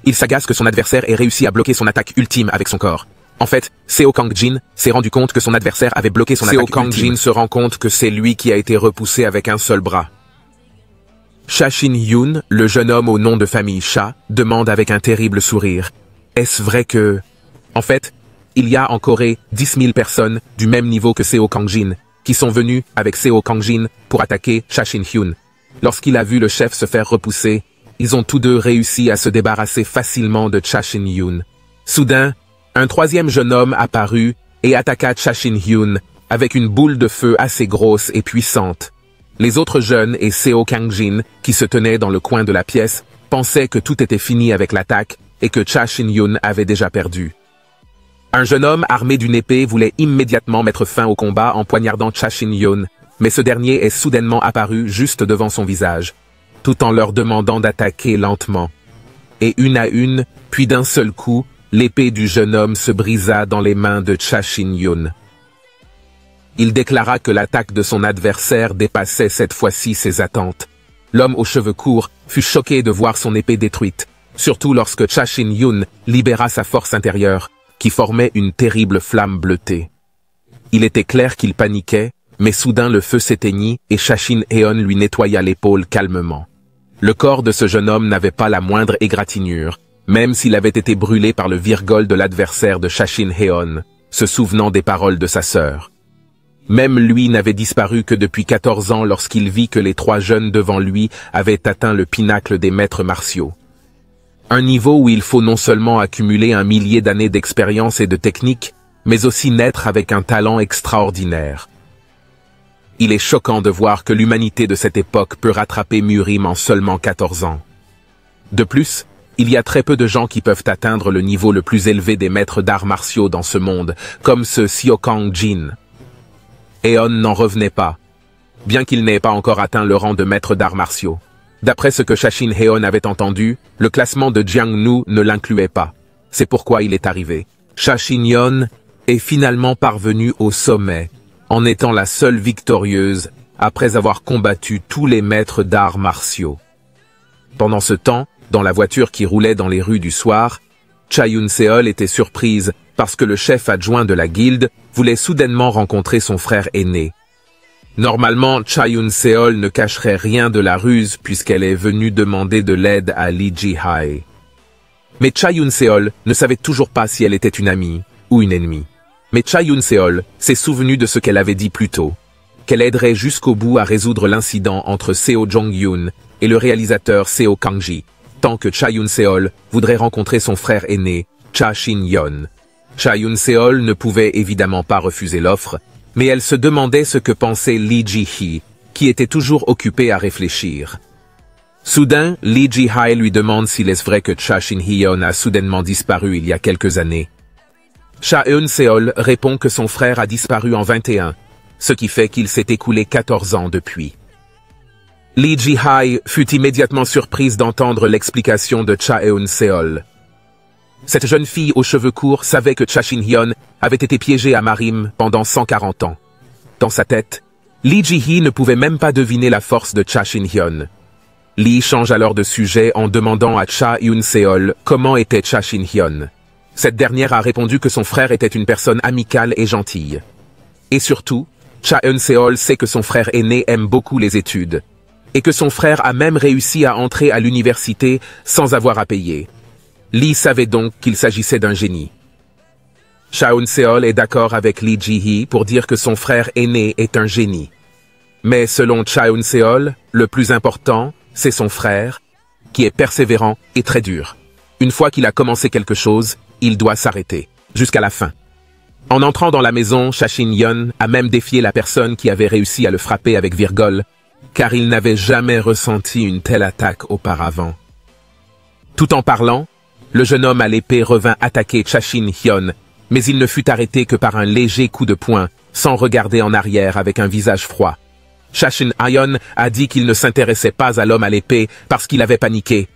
Il s'agace que son adversaire ait réussi à bloquer son attaque ultime avec son corps. En fait, Seo Kang-jin s'est rendu compte que son adversaire avait bloqué son attaque ultime. Seo Kang-jin se rend compte que c'est lui qui a été repoussé avec un seul bras. Cha Shin-hyun, le jeune homme au nom de famille Cha, demande avec un terrible sourire. Est-ce vrai que... En fait, il y a en Corée 10 000 personnes du même niveau que Seo Kang-jin, qui sont venues avec Seo Kang-jin pour attaquer Cha Shin-hyun. Lorsqu'il a vu le chef se faire repousser, ils ont tous deux réussi à se débarrasser facilement de Cha Shin-hyun. Soudain, un troisième jeune homme apparut et attaqua Cha Shin-hyun avec une boule de feu assez grosse et puissante. Les autres jeunes et Seo Kang-jin, qui se tenaient dans le coin de la pièce, pensaient que tout était fini avec l'attaque et que Cha Shin-hyun avait déjà perdu. Un jeune homme armé d'une épée voulait immédiatement mettre fin au combat en poignardant Cha Shin-hyun, mais ce dernier est soudainement apparu juste devant son visage, tout en leur demandant d'attaquer lentement. Et une à une, puis d'un seul coup, l'épée du jeune homme se brisa dans les mains de Cha Shin-hyun. Il déclara que l'attaque de son adversaire dépassait cette fois-ci ses attentes. L'homme aux cheveux courts fut choqué de voir son épée détruite, surtout lorsque Cha Shin-hyun libéra sa force intérieure, qui formait une terrible flamme bleutée. Il était clair qu'il paniquait, mais soudain le feu s'éteignit et Cha Shin-hyun lui nettoya l'épaule calmement. Le corps de ce jeune homme n'avait pas la moindre égratignure, même s'il avait été brûlé par le virgole de l'adversaire de Cha Shin-hyun, se souvenant des paroles de sa sœur. Même lui n'avait disparu que depuis 14 ans lorsqu'il vit que les trois jeunes devant lui avaient atteint le pinacle des maîtres martiaux. Un niveau où il faut non seulement accumuler un millier d'années d'expérience et de technique, mais aussi naître avec un talent extraordinaire. Il est choquant de voir que l'humanité de cette époque peut rattraper Murim en seulement 14 ans. De plus, il y a très peu de gens qui peuvent atteindre le niveau le plus élevé des maîtres d'arts martiaux dans ce monde, comme ce Seo Kang-jin. Eon n'en revenait pas, bien qu'il n'ait pas encore atteint le rang de maître d'arts martiaux. D'après ce que Cha Shin-hyun avait entendu, le classement de Jiangnu ne l'incluait pas. C'est pourquoi il est arrivé. Cha Shin-hyun est finalement parvenue au sommet, en étant la seule victorieuse après avoir combattu tous les maîtres d'arts martiaux. Pendant ce temps, dans la voiture qui roulait dans les rues du soir, Cha Yoon-seol était surprise parce que le chef adjoint de la guilde voulait soudainement rencontrer son frère aîné. Normalement, Cha Yoon-seol ne cacherait rien de la ruse puisqu'elle est venue demander de l'aide à Lee Ji-hae. Mais Cha Yoon-seol ne savait toujours pas si elle était une amie ou une ennemie. Mais Cha Yoon-seol s'est souvenu de ce qu'elle avait dit plus tôt, qu'elle aiderait jusqu'au bout à résoudre l'incident entre Seo Jong-hyun et le réalisateur Seo Kang-ji, tant que Cha Yoon-seol voudrait rencontrer son frère aîné, Cha Shin-hyun. Cha Yoon-seol ne pouvait évidemment pas refuser l'offre, mais elle se demandait ce que pensait Lee Ji-hee, qui était toujours occupé à réfléchir. Soudain, Lee Ji-hae lui demande s'il est vrai que Cha Shin-hyun a soudainement disparu il y a quelques années. Cha Eun-seol répond que son frère a disparu en 21, ce qui fait qu'il s'est écoulé 14 ans depuis. Lee Ji-hae fut immédiatement surprise d'entendre l'explication de Cha Eun-seol. Cette jeune fille aux cheveux courts savait que Cha Shin-hyun avait été piégé à Marim pendant 140 ans. Dans sa tête, Lee Ji-hee ne pouvait même pas deviner la force de Cha Shin-hyun. Lee change alors de sujet en demandant à Cha Eun-seol comment était Cha Shin-hyun. Cette dernière a répondu que son frère était une personne amicale et gentille. Et surtout, Cha Eun-seol sait que son frère aîné aime beaucoup les études, et que son frère a même réussi à entrer à l'université sans avoir à payer. Lee savait donc qu'il s'agissait d'un génie. Cha Eun-seol est d'accord avec Lee Ji-hee pour dire que son frère aîné est un génie. Mais selon Cha Eun-seol, le plus important, c'est son frère, qui est persévérant et très dur. Une fois qu'il a commencé quelque chose, il doit s'arrêter, jusqu'à la fin. En entrant dans la maison, Cha Shin-hyun a même défié la personne qui avait réussi à le frapper avec virgole, car il n'avait jamais ressenti une telle attaque auparavant. Tout en parlant, le jeune homme à l'épée revint attaquer Cha Shin-hyun, mais il ne fut arrêté que par un léger coup de poing, sans regarder en arrière avec un visage froid. Cha Shin-hyun a dit qu'il ne s'intéressait pas à l'homme à l'épée parce qu'il avait paniqué.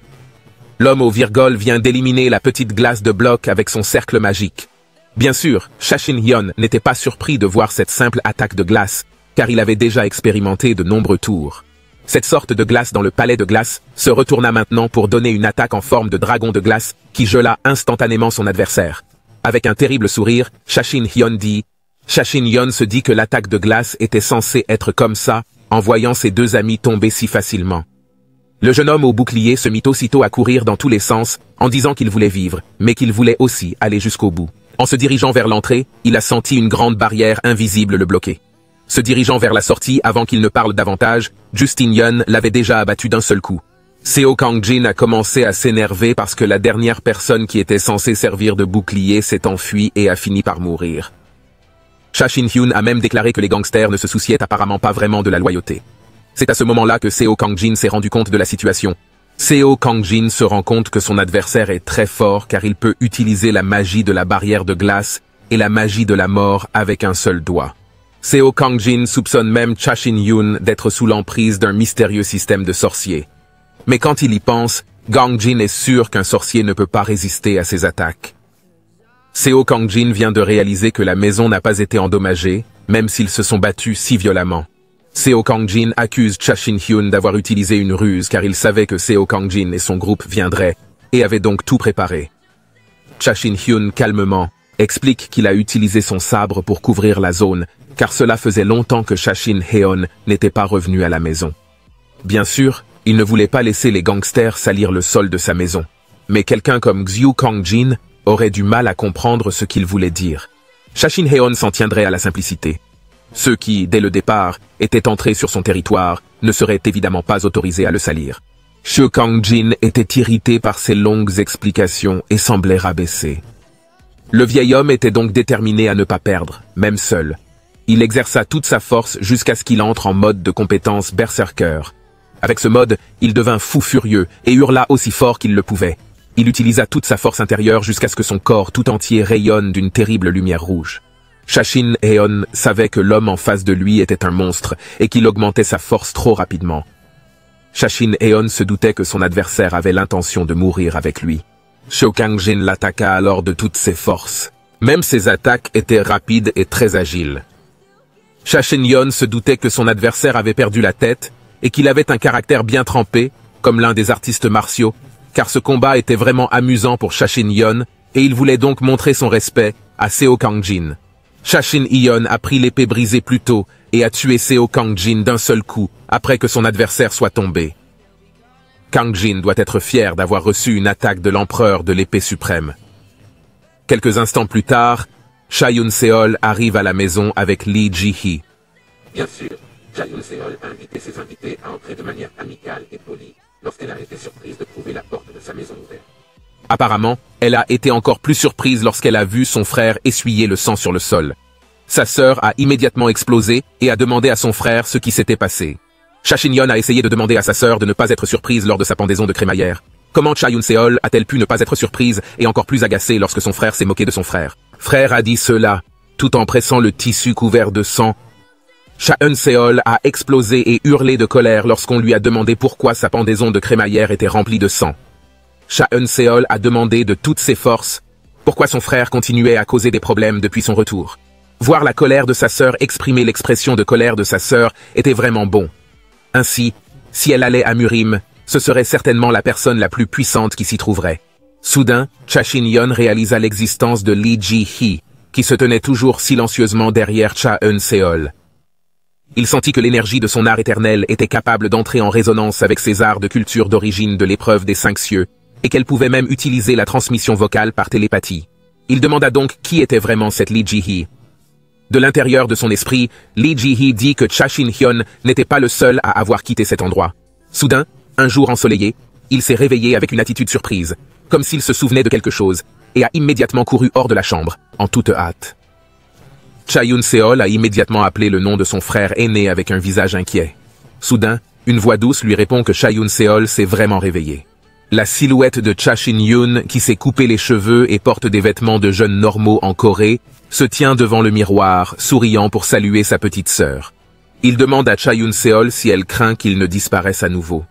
L'homme au virgole vient d'éliminer la petite glace de bloc avec son cercle magique. Bien sûr, Cha Shin-hyun n'était pas surpris de voir cette simple attaque de glace, car il avait déjà expérimenté de nombreux tours. Cette sorte de glace dans le palais de glace se retourna maintenant pour donner une attaque en forme de dragon de glace qui gela instantanément son adversaire. Avec un terrible sourire, Cha-Shin-hyun dit « Cha-Shin-hyun se dit que l'attaque de glace était censée être comme ça, en voyant ses deux amis tomber si facilement. » Le jeune homme au bouclier se mit aussitôt à courir dans tous les sens, en disant qu'il voulait vivre, mais qu'il voulait aussi aller jusqu'au bout. En se dirigeant vers l'entrée, il a senti une grande barrière invisible le bloquer. Se dirigeant vers la sortie avant qu'il ne parle davantage, Justin Yun l'avait déjà abattu d'un seul coup. Seo Kang-jin a commencé à s'énerver parce que la dernière personne qui était censée servir de bouclier s'est enfuie et a fini par mourir. Cha Shin-hyun a même déclaré que les gangsters ne se souciaient apparemment pas vraiment de la loyauté. C'est à ce moment-là que Seo Kang-jin s'est rendu compte de la situation. Seo Kang-jin se rend compte que son adversaire est très fort car il peut utiliser la magie de la barrière de glace et la magie de la mort avec un seul doigt. Seo Kang-jin soupçonne même Cha Shin-hyun d'être sous l'emprise d'un mystérieux système de sorciers. Mais quand il y pense, Kang-jin est sûr qu'un sorcier ne peut pas résister à ses attaques. Seo Kang-jin vient de réaliser que la maison n'a pas été endommagée, même s'ils se sont battus si violemment. Seo Kang-jin accuse Cha Shin-hyun d'avoir utilisé une ruse car il savait que Seo Kang-jin et son groupe viendraient, et avait donc tout préparé. Cha Shin-hyun, calmement, explique qu'il a utilisé son sabre pour couvrir la zone, car cela faisait longtemps que Cha Shin-hyeon n'était pas revenu à la maison. Bien sûr, il ne voulait pas laisser les gangsters salir le sol de sa maison. Mais quelqu'un comme Xiu Kang-jin aurait du mal à comprendre ce qu'il voulait dire. Cha Shin-hyeon s'en tiendrait à la simplicité. Ceux qui, dès le départ, étaient entrés sur son territoire ne seraient évidemment pas autorisés à le salir. Xiu Kang-jin était irrité par ces longues explications et semblait rabaissé. Le vieil homme était donc déterminé à ne pas perdre, même seul. Il exerça toute sa force jusqu'à ce qu'il entre en mode de compétence berserker. Avec ce mode, il devint fou furieux et hurla aussi fort qu'il le pouvait. Il utilisa toute sa force intérieure jusqu'à ce que son corps tout entier rayonne d'une terrible lumière rouge. Cha Shin-hyeon savait que l'homme en face de lui était un monstre et qu'il augmentait sa force trop rapidement. Cha Shin-hyeon se doutait que son adversaire avait l'intention de mourir avec lui. Seo Kang-jin l'attaqua alors de toutes ses forces. Même ses attaques étaient rapides et très agiles. Cha Shin-hyeon se doutait que son adversaire avait perdu la tête et qu'il avait un caractère bien trempé, comme l'un des artistes martiaux, car ce combat était vraiment amusant pour Cha Shin-hyeon, et il voulait donc montrer son respect à Seo Kang-jin. Cha Shin-hyeon a pris l'épée brisée plus tôt et a tué Seo Kang-jin d'un seul coup, après que son adversaire soit tombé. Kang-jin doit être fier d'avoir reçu une attaque de l'empereur de l'épée suprême. Quelques instants plus tard, Cha Yoon-seol arrive à la maison avec Lee Ji-hee. Bien sûr, Cha Yoon-seol a invité ses invités à entrer de manière amicale et polie, lorsqu'elle a été surprise de trouver la porte de sa maison ouverte. Apparemment, elle a été encore plus surprise lorsqu'elle a vu son frère essuyer le sang sur le sol. Sa sœur a immédiatement explosé et a demandé à son frère ce qui s'était passé. Cha Shin-hyeon a essayé de demander à sa sœur de ne pas être surprise lors de sa pendaison de crémaillère. Comment Cha Yoon-seol a-t-elle pu ne pas être surprise et encore plus agacée lorsque son frère s'est moqué de son frère? Frère a dit cela, tout en pressant le tissu couvert de sang. Cha Eun-seol a explosé et hurlé de colère lorsqu'on lui a demandé pourquoi sa pendaison de crémaillère était remplie de sang. Cha Eun-seol a demandé de toutes ses forces pourquoi son frère continuait à causer des problèmes depuis son retour. Voir la colère de sa sœur exprimer l'expression de colère de sa sœur était vraiment bon. Ainsi, si elle allait à Murim, ce serait certainement la personne la plus puissante qui s'y trouverait. Soudain, Cha Shin-hyeon réalisa l'existence de Lee Ji-hee, qui se tenait toujours silencieusement derrière Cha Eun-seol. Il sentit que l'énergie de son art éternel était capable d'entrer en résonance avec ses arts de culture d'origine de l'épreuve des 5 cieux, et qu'elle pouvait même utiliser la transmission vocale par télépathie. Il demanda donc qui était vraiment cette Lee Ji-hee. De l'intérieur de son esprit, Lee Ji-hee dit que Cha Shin-hyeon n'était pas le seul à avoir quitté cet endroit. Soudain, un jour ensoleillé, il s'est réveillé avec une attitude surprise, comme s'il se souvenait de quelque chose, et a immédiatement couru hors de la chambre, en toute hâte. Cha Yoon-seol a immédiatement appelé le nom de son frère aîné avec un visage inquiet. Soudain, une voix douce lui répond que Cha Yoon-seol s'est vraiment réveillé. La silhouette de Cha Shin-hyun, qui s'est coupé les cheveux et porte des vêtements de jeunes normaux en Corée, se tient devant le miroir, souriant pour saluer sa petite sœur. Il demande à Cha Yoon-seol si elle craint qu'il ne disparaisse à nouveau.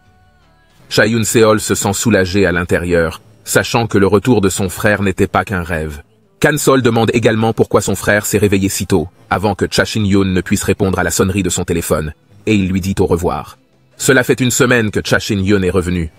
Cha Yoon-seol se sent soulagé à l'intérieur, sachant que le retour de son frère n'était pas qu'un rêve. Kan-sol demande également pourquoi son frère s'est réveillé si tôt, avant que Cha Shin-hyun ne puisse répondre à la sonnerie de son téléphone, et il lui dit au revoir. Cela fait une semaine que Cha Shin-hyun est revenu.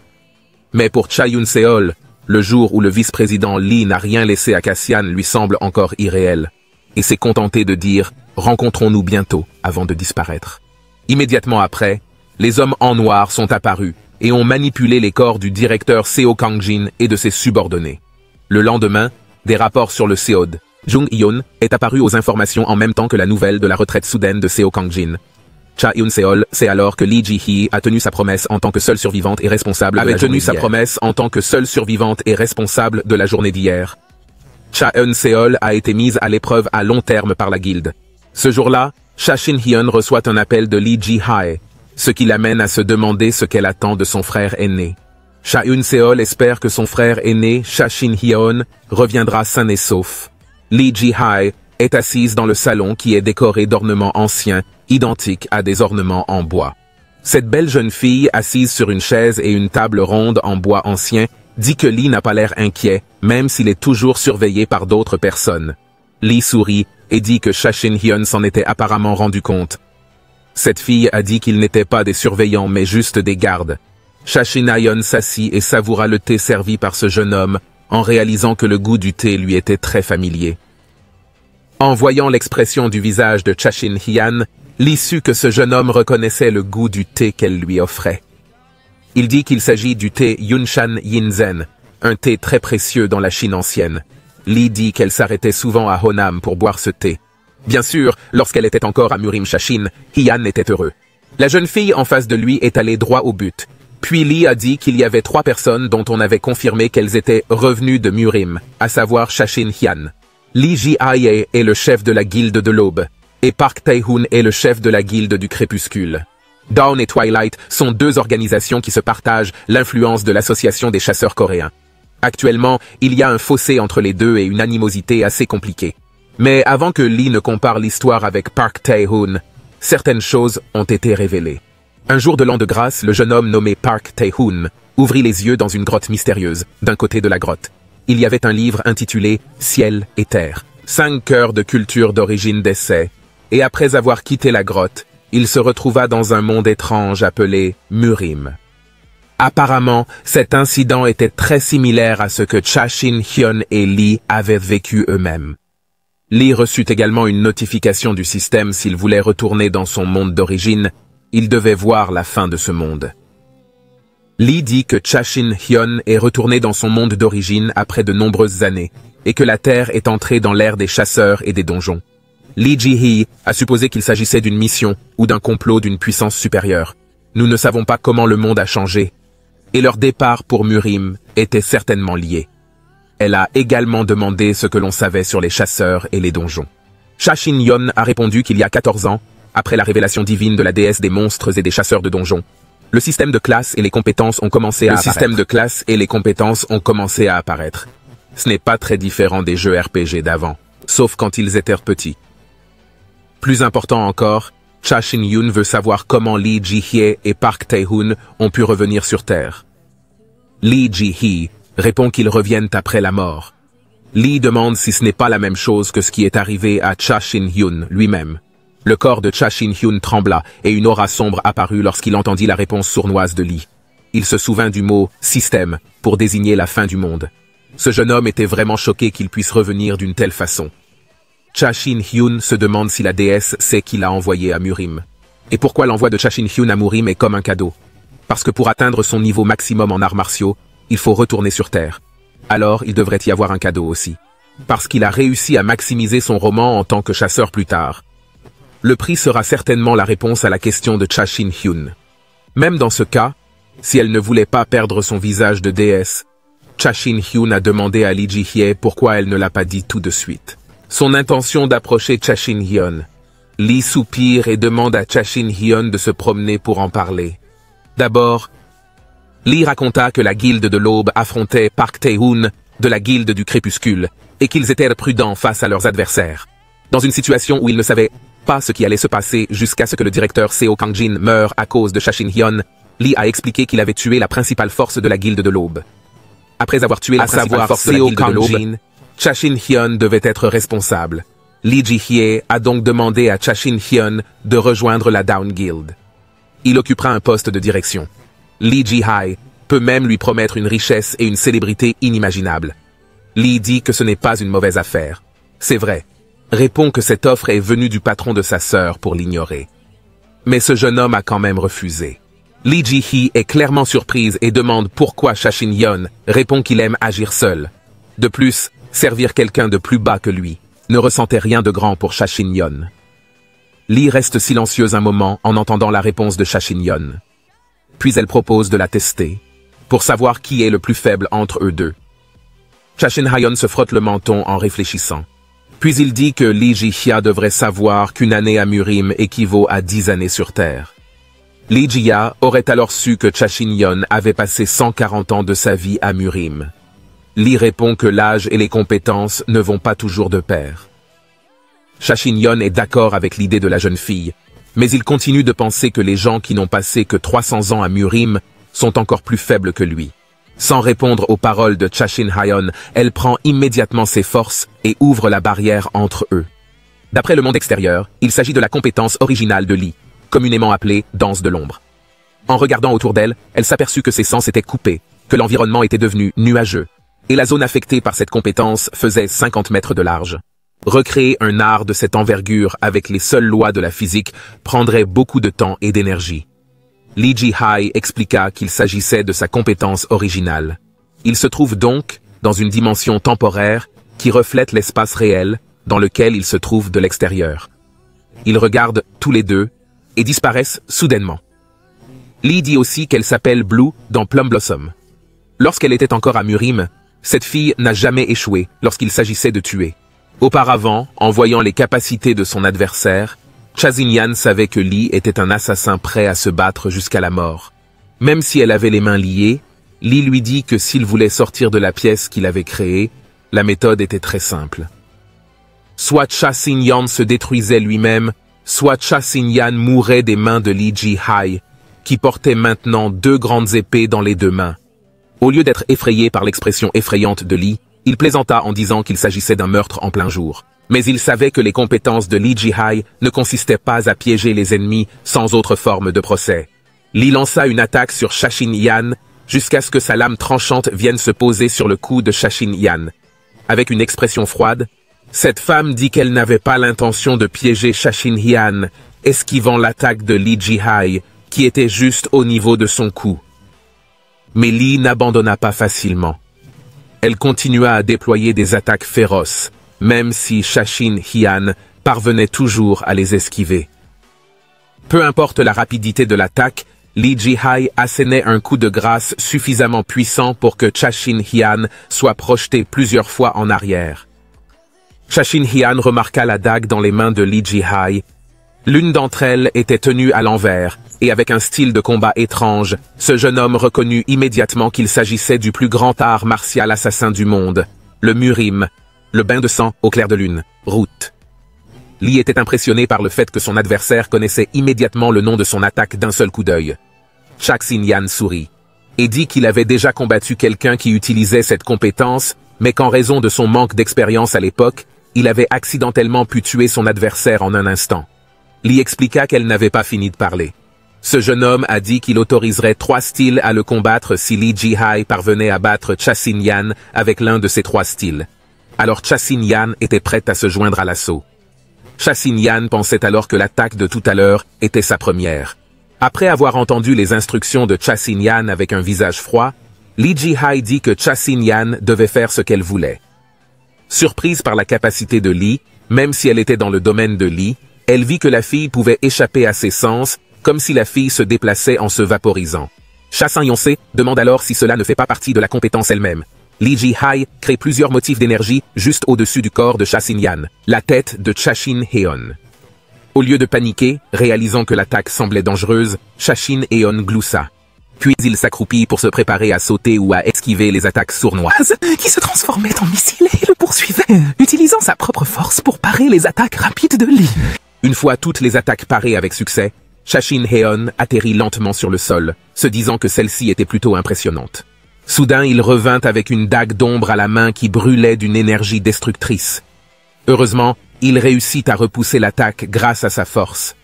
Mais pour Cha Yoon-seol, le jour où le vice-président Lee n'a rien laissé à Cassian lui semble encore irréel, et s'est contenté de dire « rencontrons-nous bientôt » avant de disparaître. Immédiatement après, les hommes en noir sont apparus et ont manipulé les corps du directeur Seo Kang-jin et de ses subordonnés. Le lendemain, des rapports sur le Seod, Jung Hyun, est apparu aux informations en même temps que la nouvelle de la retraite soudaine de Seo Kang-jin. Cha Eun-seol sait alors que Lee Ji-hee a tenu sa promesse en tant que seule survivante et responsable de la journée d'hier. Cha Eun-seol a été mise à l'épreuve à long terme par la guilde. Ce jour-là, Cha Shin-hyun reçoit un appel de Lee Ji-hae, ce qui l'amène à se demander ce qu'elle attend de son frère aîné. Cha Eun-seol espère que son frère aîné, Cha Shin-hyun, reviendra sain et sauf. Lee Ji-hae est assise dans le salon qui est décoré d'ornements anciens, identiques à des ornements en bois. Cette belle jeune fille, assise sur une chaise et une table ronde en bois ancien, dit que Lee n'a pas l'air inquiet, même s'il est toujours surveillé par d'autres personnes. Lee sourit et dit que Cha Shin-hyun s'en était apparemment rendu compte. Cette fille a dit qu'ils n'étaient pas des surveillants mais juste des gardes. Cha Shin-hyun s'assit et savoura le thé servi par ce jeune homme, en réalisant que le goût du thé lui était très familier. En voyant l'expression du visage de Cha Shin-hyun, Lee sut que ce jeune homme reconnaissait le goût du thé qu'elle lui offrait. Il dit qu'il s'agit du thé Yunshan Yinzen, un thé très précieux dans la Chine ancienne. Lee dit qu'elle s'arrêtait souvent à Honam pour boire ce thé. Bien sûr, lorsqu'elle était encore à Murim Shashin, Hyan était heureux. La jeune fille en face de lui est allée droit au but. Puis Lee a dit qu'il y avait 3 personnes dont on avait confirmé qu'elles étaient revenues de Murim, à savoir Shashin Hyan. Lee Ji-hae est le chef de la guilde de l'Aube, et Park Tae-hoon est le chef de la guilde du Crépuscule. Dawn et Twilight sont 2 organisations qui se partagent l'influence de l'association des chasseurs coréens. Actuellement, il y a un fossé entre les deux et une animosité assez compliquée. Mais avant que Lee ne compare l'histoire avec Park Tae-hoon, certaines choses ont été révélées. Un jour de l'an de grâce, le jeune homme nommé Park Tae-hoon ouvrit les yeux dans une grotte mystérieuse, d'un côté de la grotte. Il y avait un livre intitulé « Ciel et Terre », 5 cœurs de culture d'origine d'essai, et après avoir quitté la grotte, il se retrouva dans un monde étrange appelé Murim. Apparemment, cet incident était très similaire à ce que Cha Shin-hyun et Lee avaient vécu eux-mêmes. Lee reçut également une notification du système s'il voulait retourner dans son monde d'origine, il devait voir la fin de ce monde. Lee dit que Cha Shin-hyun est retourné dans son monde d'origine après de nombreuses années, et que la Terre est entrée dans l'ère des chasseurs et des donjons. Lee Ji-hee a supposé qu'il s'agissait d'une mission ou d'un complot d'une puissance supérieure. Nous ne savons pas comment le monde a changé, et leur départ pour Murim était certainement lié. Elle a également demandé ce que l'on savait sur les chasseurs et les donjons. Cha Shin-hyun a répondu qu'il y a 14 ans, après la révélation divine de la déesse des monstres et des chasseurs de donjons, le système de classe et les compétences ont commencé à apparaître. Ce n'est pas très différent des jeux RPG d'avant, sauf quand ils étaient petits. Plus important encore, Cha Shin-hyun veut savoir comment Lee Ji-hye et Park Tae-hoon ont pu revenir sur Terre. Lee Ji-hee répond qu'ils reviennent après la mort. Lee demande si ce n'est pas la même chose que ce qui est arrivé à Cha Shin-hyun lui-même. Le corps de Cha Shin-hyun trembla et une aura sombre apparut lorsqu'il entendit la réponse sournoise de Lee. Il se souvint du mot « système » pour désigner la fin du monde. Ce jeune homme était vraiment choqué qu'il puisse revenir d'une telle façon. Cha Shin-hyun se demande si la déesse sait qui l'a envoyé à Murim. Et pourquoi l'envoi de Cha Shin-hyun à Murim est comme un cadeau. Parce que pour atteindre son niveau maximum en arts martiaux, il faut retourner sur Terre. Alors, il devrait y avoir un cadeau aussi. Parce qu'il a réussi à maximiser son roman en tant que chasseur plus tard. Le prix sera certainement la réponse à la question de Cha Shin-hyun. Même dans ce cas, si elle ne voulait pas perdre son visage de déesse, Cha Shin-hyun a demandé à Lee Ji-hye pourquoi elle ne l'a pas dit tout de suite. Son intention d'approcher Cha Shin-hyun. Lee soupire et demande à Cha Shin-hyun de se promener pour en parler. D'abord, Lee raconta que la guilde de l'Aube affrontait Park Tae-hoon de la guilde du Crépuscule et qu'ils étaient prudents face à leurs adversaires. Dans une situation où ils ne savaient pas ce qui allait se passer jusqu'à ce que le directeur Seo Kang-jin meure à cause de Cha Shin-hyun, Lee a expliqué qu'il avait tué la principale force de la guilde de l'Aube. Après avoir tué la principale force de la guilde de l'Aube, Cha Shin-hyun devait être responsable. Lee Ji-hye a donc demandé à Cha Shin-hyun de rejoindre la Down Guild. Il occupera un poste de direction. Lee Ji-hae peut même lui promettre une richesse et une célébrité inimaginables. Lee dit que ce n'est pas une mauvaise affaire. C'est vrai. Répond que cette offre est venue du patron de sa sœur pour l'ignorer. Mais ce jeune homme a quand même refusé. Lee Ji-hee est clairement surprise et demande pourquoi Cha Shin-yeon répond qu'il aime agir seul. De plus, servir quelqu'un de plus bas que lui ne ressentait rien de grand pour Cha Shin-yeon. Lee reste silencieuse un moment en entendant la réponse de Cha Shin-yeon. Puis elle propose de la tester, pour savoir qui est le plus faible entre eux deux. Cha Shin-yeon se frotte le menton en réfléchissant. Puis il dit que Lee Ji-hye devrait savoir qu'une année à Murim équivaut à 10 années sur Terre. Lee Ji-hye aurait alors su que Cha Shin-yeon avait passé 140 ans de sa vie à Murim. Lee répond que l'âge et les compétences ne vont pas toujours de pair. Cha Shin-yeon est d'accord avec l'idée de la jeune fille, mais il continue de penser que les gens qui n'ont passé que 300 ans à Murim sont encore plus faibles que lui. Sans répondre aux paroles de Cha Shin-yeon, elle prend immédiatement ses forces et ouvre la barrière entre eux. D'après le monde extérieur, il s'agit de la compétence originale de Lee, communément appelée « danse de l'ombre ». En regardant autour d'elle, elle s'aperçut que ses sens étaient coupés, que l'environnement était devenu nuageux, et la zone affectée par cette compétence faisait 50 mètres de large. Recréer un art de cette envergure avec les seules lois de la physique prendrait beaucoup de temps et d'énergie. Lee Ji-hye expliqua qu'il s'agissait de sa compétence originale. Il se trouve donc dans une dimension temporaire qui reflète l'espace réel dans lequel il se trouve de l'extérieur. Ils regardent tous les deux et disparaissent soudainement. Lee dit aussi qu'elle s'appelle Blue dans Plum Blossom. Lorsqu'elle était encore à Murim, cette fille n'a jamais échoué lorsqu'il s'agissait de tuer. Auparavant, en voyant les capacités de son adversaire, Cha Shin-yeon savait que Lee était un assassin prêt à se battre jusqu'à la mort. Même si elle avait les mains liées, Lee lui dit que s'il voulait sortir de la pièce qu'il avait créée, la méthode était très simple. Soit Cha Shin-yeon se détruisait lui-même, soit Cha Shin-yeon mourait des mains de Lee Ji-hye, qui portait maintenant 2 grandes épées dans les 2 mains. Au lieu d'être effrayé par l'expression effrayante de Lee, il plaisanta en disant qu'il s'agissait d'un meurtre en plein jour. Mais il savait que les compétences de Lee Ji-hye ne consistaient pas à piéger les ennemis sans autre forme de procès. Lee lança une attaque sur Cha Shin-yeon jusqu'à ce que sa lame tranchante vienne se poser sur le cou de Cha Shin-yeon. Avec une expression froide, cette femme dit qu'elle n'avait pas l'intention de piéger Cha Shin-yeon, esquivant l'attaque de Lee Ji-hye, qui était juste au niveau de son cou. Mais Lee n'abandonna pas facilement. Elle continua à déployer des attaques féroces, même si Cha Shin-yeon parvenait toujours à les esquiver. Peu importe la rapidité de l'attaque, Lee Ji-hye assénait un coup de grâce suffisamment puissant pour que Cha Shin-yeon soit projeté plusieurs fois en arrière. Cha Shin-yeon remarqua la dague dans les mains de Lee Ji-hye. L'une d'entre elles était tenue à l'envers, et avec un style de combat étrange, ce jeune homme reconnut immédiatement qu'il s'agissait du plus grand art martial assassin du monde, le Murim, le bain de sang au clair de lune, Route. Lee était impressionné par le fait que son adversaire connaissait immédiatement le nom de son attaque d'un seul coup d'œil. Cha Shin-yeon sourit, et dit qu'il avait déjà combattu quelqu'un qui utilisait cette compétence, mais qu'en raison de son manque d'expérience à l'époque, il avait accidentellement pu tuer son adversaire en un instant. Lee expliqua qu'elle n'avait pas fini de parler. Ce jeune homme a dit qu'il autoriserait 3 styles à le combattre si Lee Ji-hye parvenait à battre Cha Shin-yeon avec l'un de ces 3 styles. Alors Cha Shin-yeon était prête à se joindre à l'assaut. Cha Shin-yeon pensait alors que l'attaque de tout à l'heure était sa première. Après avoir entendu les instructions de Cha Shin-yeon avec un visage froid, Lee Ji-hye dit que Cha Shin-yeon devait faire ce qu'elle voulait. Surprise par la capacité de Lee, même si elle était dans le domaine de Lee, elle vit que la fille pouvait échapper à ses sens, comme si la fille se déplaçait en se vaporisant. Cha Shin-yeon demande alors si cela ne fait pas partie de la compétence elle-même. Lee Ji-hye crée plusieurs motifs d'énergie juste au-dessus du corps de Cha Shin-yeon, la tête de Cha Shin-yeon. Au lieu de paniquer, réalisant que l'attaque semblait dangereuse, Cha Shin-yeon gloussa. Puis il s'accroupit pour se préparer à sauter ou à esquiver les attaques sournoises, qui se transformaient en missiles et le poursuivaient, utilisant sa propre force pour parer les attaques rapides de Lee. Une fois toutes les attaques parées avec succès, Cha Shin-yeon atterrit lentement sur le sol, se disant que celle-ci était plutôt impressionnante. Soudain, il revint avec une dague d'ombre à la main qui brûlait d'une énergie destructrice. Heureusement, il réussit à repousser l'attaque grâce à sa force.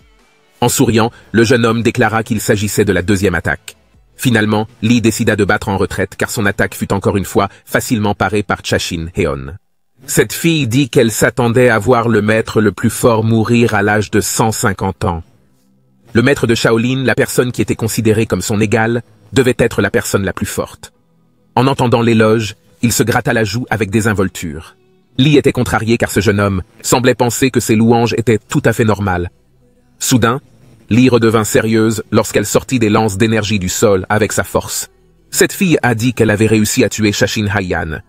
En souriant, le jeune homme déclara qu'il s'agissait de la 2e attaque. Finalement, Lee décida de battre en retraite car son attaque fut encore une fois facilement parée par Chashin Heon. Cette fille dit qu'elle s'attendait à voir le maître le plus fort mourir à l'âge de 150 ans. Le maître de Shaolin, la personne qui était considérée comme son égale, devait être la personne la plus forte. En entendant l'éloge, il se gratta la joue avec désinvolture. Lee était contrarié car ce jeune homme semblait penser que ses louanges étaient tout à fait normales. Soudain, Lee redevint sérieuse lorsqu'elle sortit des lances d'énergie du sol avec sa force. Cette fille a dit qu'elle avait réussi à tuer Chashin Haiyan.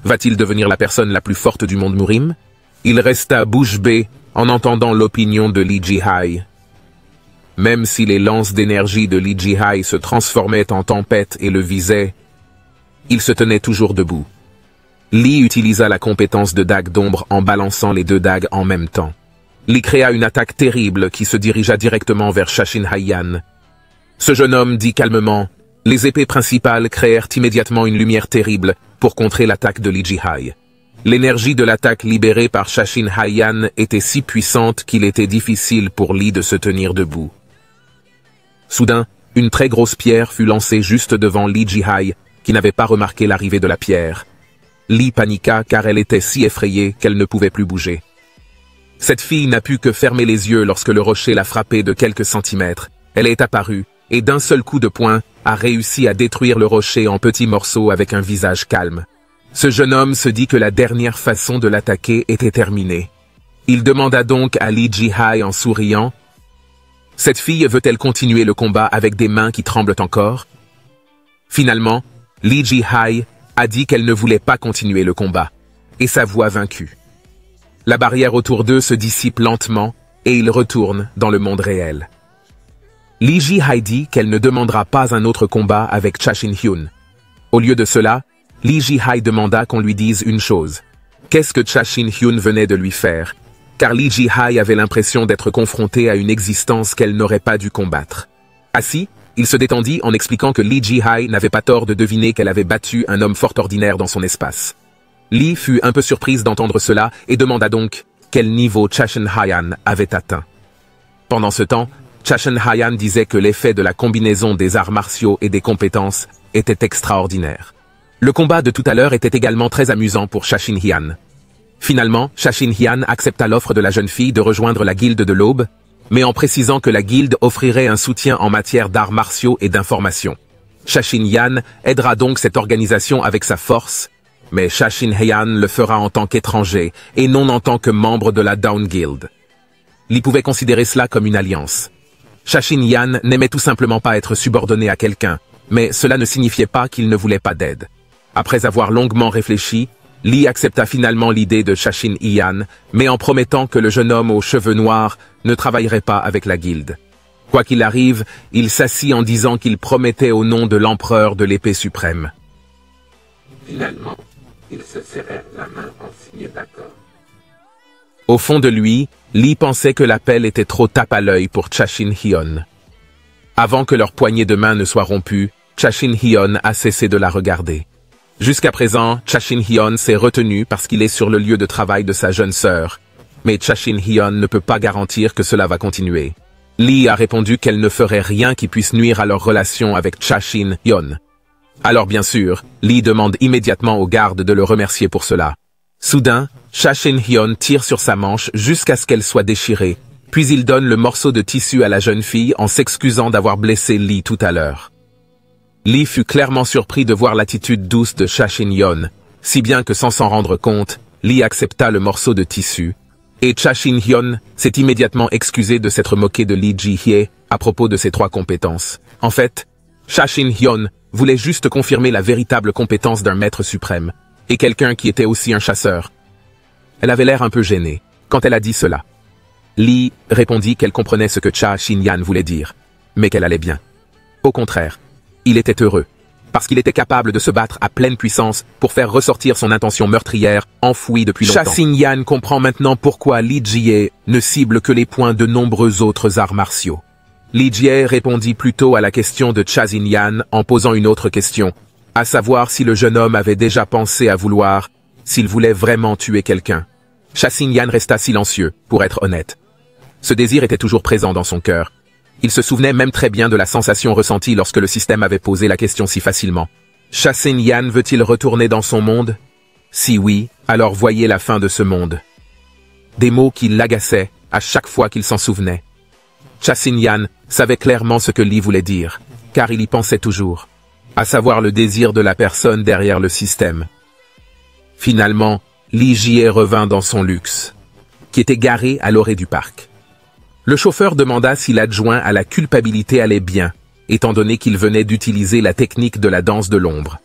Va-t-il devenir la personne la plus forte du monde Murim? Il resta bouche bée en entendant l'opinion de Lee Ji-hai. Même si les lances d'énergie de Lee Ji-hai se transformaient en tempête et le visaient, il se tenait toujours debout. Lee utilisa la compétence de dague d'ombre en balançant les deux dagues en même temps. Lee créa une attaque terrible qui se dirigea directement vers Chashin Haiyan. Ce jeune homme dit calmement, les épées principales créèrent immédiatement une lumière terrible pour contrer l'attaque de Lee Ji-hai. L'énergie de l'attaque libérée par Chashin Haiyan était si puissante qu'il était difficile pour Lee de se tenir debout. Soudain, une très grosse pierre fut lancée juste devant Lee Ji-hai, qui n'avait pas remarqué l'arrivée de la pierre. Lee paniqua car elle était si effrayée qu'elle ne pouvait plus bouger. Cette fille n'a pu que fermer les yeux lorsque le rocher l'a frappée de quelques centimètres. Elle est apparue, et d'un seul coup de poing, a réussi à détruire le rocher en petits morceaux avec un visage calme. Ce jeune homme se dit que la dernière façon de l'attaquer était terminée. Il demanda donc à Lee Ji-hai en souriant, « Cette fille veut-elle continuer le combat avec des mains qui tremblent encore ?» Finalement, Lee Ji-hai a dit qu'elle ne voulait pas continuer le combat, et s'avoua vaincue. La barrière autour d'eux se dissipe lentement, et ils retournent dans le monde réel. Lee Ji-hai dit qu'elle ne demandera pas un autre combat avec Chashin Hyun. Au lieu de cela, Lee Ji-hai demanda qu'on lui dise une chose. Qu'est-ce que Chashin Hyun venait de lui faire? Car Lee Ji-hai avait l'impression d'être confrontée à une existence qu'elle n'aurait pas dû combattre. Assis, il se détendit en expliquant que Lee Ji-hai n'avait pas tort de deviner qu'elle avait battu un homme fort ordinaire dans son espace. Lee fut un peu surprise d'entendre cela et demanda donc quel niveau Chashin Haiyan avait atteint. Pendant ce temps, Chashin Haiyan disait que l'effet de la combinaison des arts martiaux et des compétences était extraordinaire. Le combat de tout à l'heure était également très amusant pour Chashin Haiyan. Finalement, Chashin Haiyan accepta l'offre de la jeune fille de rejoindre la guilde de l'Aube, mais en précisant que la guilde offrirait un soutien en matière d'arts martiaux et d'information. Chashin Haiyan aidera donc cette organisation avec sa force, mais Chashin Haiyan le fera en tant qu'étranger et non en tant que membre de la Down Guild. Lee pouvait considérer cela comme une alliance. Chashin Haiyan n'aimait tout simplement pas être subordonné à quelqu'un, mais cela ne signifiait pas qu'il ne voulait pas d'aide. Après avoir longuement réfléchi, Lee accepta finalement l'idée de Chashin Haiyan, mais en promettant que le jeune homme aux cheveux noirs ne travaillerait pas avec la guilde. Quoi qu'il arrive, il s'assit en disant qu'il promettait au nom de l'empereur de l'épée suprême. Finalement, ils se serrèrent la main en signe d'accord. Au fond de lui, Lee pensait que l'appel était trop tape à l'œil pour Chashin Hyun. Avant que leur poignée de main ne soit rompue, Chashin Hyun a cessé de la regarder. Jusqu'à présent, Chashin Hyun s'est retenu parce qu'il est sur le lieu de travail de sa jeune sœur. Mais Chashin Hyun ne peut pas garantir que cela va continuer. Lee a répondu qu'elle ne ferait rien qui puisse nuire à leur relation avec Chashin Hyun. Alors bien sûr, Lee demande immédiatement aux gardes de le remercier pour cela. Soudain, Chashin Hyun tire sur sa manche jusqu'à ce qu'elle soit déchirée, puis il donne le morceau de tissu à la jeune fille en s'excusant d'avoir blessé Lee tout à l'heure. Lee fut clairement surpris de voir l'attitude douce de Chashin Hyun, si bien que sans s'en rendre compte, Lee accepta le morceau de tissu, et Chashin Hyun s'est immédiatement excusé de s'être moqué de Lee Ji-hye à propos de ses 3 compétences. En fait, Chashin Hyun voulait juste confirmer la véritable compétence d'un maître suprême, et quelqu'un qui était aussi un chasseur. Elle avait l'air un peu gênée quand elle a dit cela. Lee répondit qu'elle comprenait ce que Chashin Haiyan voulait dire, mais qu'elle allait bien. Au contraire, il était heureux, parce qu'il était capable de se battre à pleine puissance pour faire ressortir son intention meurtrière enfouie depuis longtemps. Chashin Haiyan comprend maintenant pourquoi Lee Ji-hye ne cible que les points de nombreux autres arts martiaux. Lee Ji-hye répondit plutôt à la question de Chashin Haiyan en posant une autre question, à savoir si le jeune homme avait déjà pensé à vouloir, s'il voulait vraiment tuer quelqu'un. Chashin Haiyan resta silencieux, pour être honnête. Ce désir était toujours présent dans son cœur, Il se souvenait même très bien de la sensation ressentie lorsque le système avait posé la question si facilement. Chasin Yan veut-il retourner dans son monde? Si oui, alors voyez la fin de ce monde. Des mots qui l'agaçaient à chaque fois qu'il s'en souvenait. Chasin Yan savait clairement ce que Li voulait dire, car il y pensait toujours, à savoir le désir de la personne derrière le système. Finalement, Li Jie revint dans son luxe, qui était garé à l'orée du parc. Le chauffeur demanda si l'adjoint à la culpabilité allait bien, étant donné qu'il venait d'utiliser la technique de la danse de l'ombre.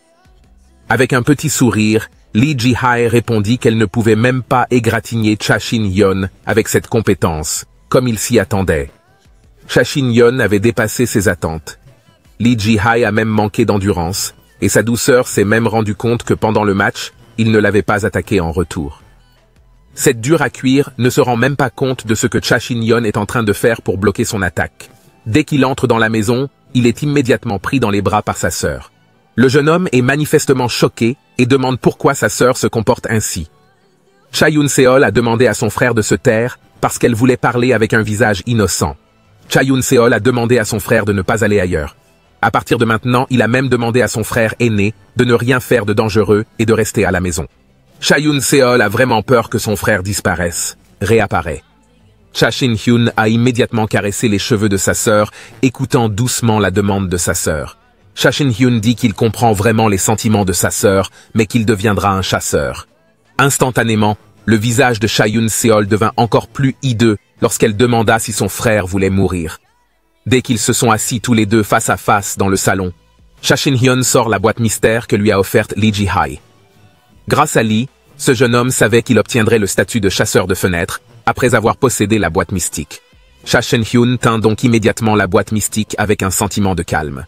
Avec un petit sourire, Li Jihai répondit qu'elle ne pouvait même pas égratigner Chasin Hyun avec cette compétence, comme il s'y attendait. Chasin Hyun avait dépassé ses attentes. Li Jihai a même manqué d'endurance, et sa douceur s'est même rendu compte que pendant le match, il ne l'avait pas attaqué en retour. Cette dure à cuire ne se rend même pas compte de ce que Chasin Hyun est en train de faire pour bloquer son attaque. Dès qu'il entre dans la maison, il est immédiatement pris dans les bras par sa sœur. Le jeune homme est manifestement choqué et demande pourquoi sa sœur se comporte ainsi. Cha Yoon-seol a demandé à son frère de se taire parce qu'elle voulait parler avec un visage innocent. Cha Yoon-seol a demandé à son frère de ne pas aller ailleurs. À partir de maintenant, il a même demandé à son frère aîné de ne rien faire de dangereux et de rester à la maison. Cha Yoon-seol a vraiment peur que son frère disparaisse, réapparaît. Cha Shin-hyun a immédiatement caressé les cheveux de sa sœur, écoutant doucement la demande de sa sœur. Cha Shin-hyun dit qu'il comprend vraiment les sentiments de sa sœur, mais qu'il deviendra un chasseur. Instantanément, le visage de Cha Yoon-seol devint encore plus hideux lorsqu'elle demanda si son frère voulait mourir. Dès qu'ils se sont assis tous les deux face à face dans le salon, Cha Shin-hyun sort la boîte mystère que lui a offerte Li Jihai. Grâce à Lee, ce jeune homme savait qu'il obtiendrait le statut de chasseur de fenêtres après avoir possédé la boîte mystique. Cha Shin-hyun tint donc immédiatement la boîte mystique avec un sentiment de calme.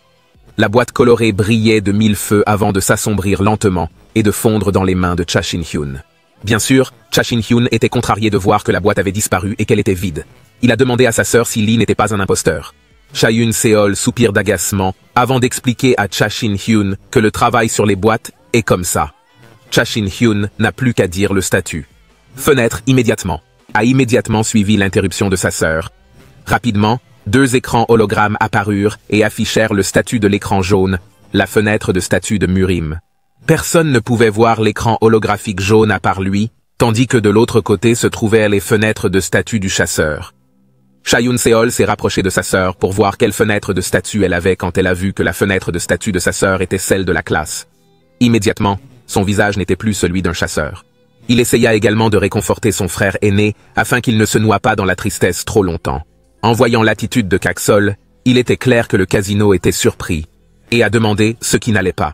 La boîte colorée brillait de 1000 feux avant de s'assombrir lentement et de fondre dans les mains de Cha Shin-hyun. Bien sûr, Cha Shin-hyun était contrarié de voir que la boîte avait disparu et qu'elle était vide. Il a demandé à sa sœur si Lee n'était pas un imposteur. Cha Yoon-seol soupire d'agacement avant d'expliquer à Cha Shin-hyun que le travail sur les boîtes est comme ça. Cha Shin-hyun n'a plus qu'à dire le statut. Fenêtre immédiatement. A immédiatement suivi l'interruption de sa sœur. Rapidement, 2 écrans hologrammes apparurent et affichèrent le statut de l'écran jaune, la fenêtre de statut de Murim. Personne ne pouvait voir l'écran holographique jaune à part lui, tandis que de l'autre côté se trouvaient les fenêtres de statut du chasseur. Cha Yoon-seol s'est rapproché de sa sœur pour voir quelle fenêtre de statut elle avait quand elle a vu que la fenêtre de statut de sa sœur était celle de la classe. Immédiatement, son visage n'était plus celui d'un chasseur. Il essaya également de réconforter son frère aîné afin qu'il ne se noie pas dans la tristesse trop longtemps. En voyant l'attitude de Kaksol, il était clair que le casino était surpris et a demandé ce qui n'allait pas.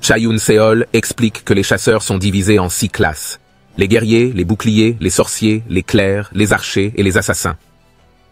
Cha Yoon-seol explique que les chasseurs sont divisés en 6 classes. Les guerriers, les boucliers, les sorciers, les clercs, les archers et les assassins.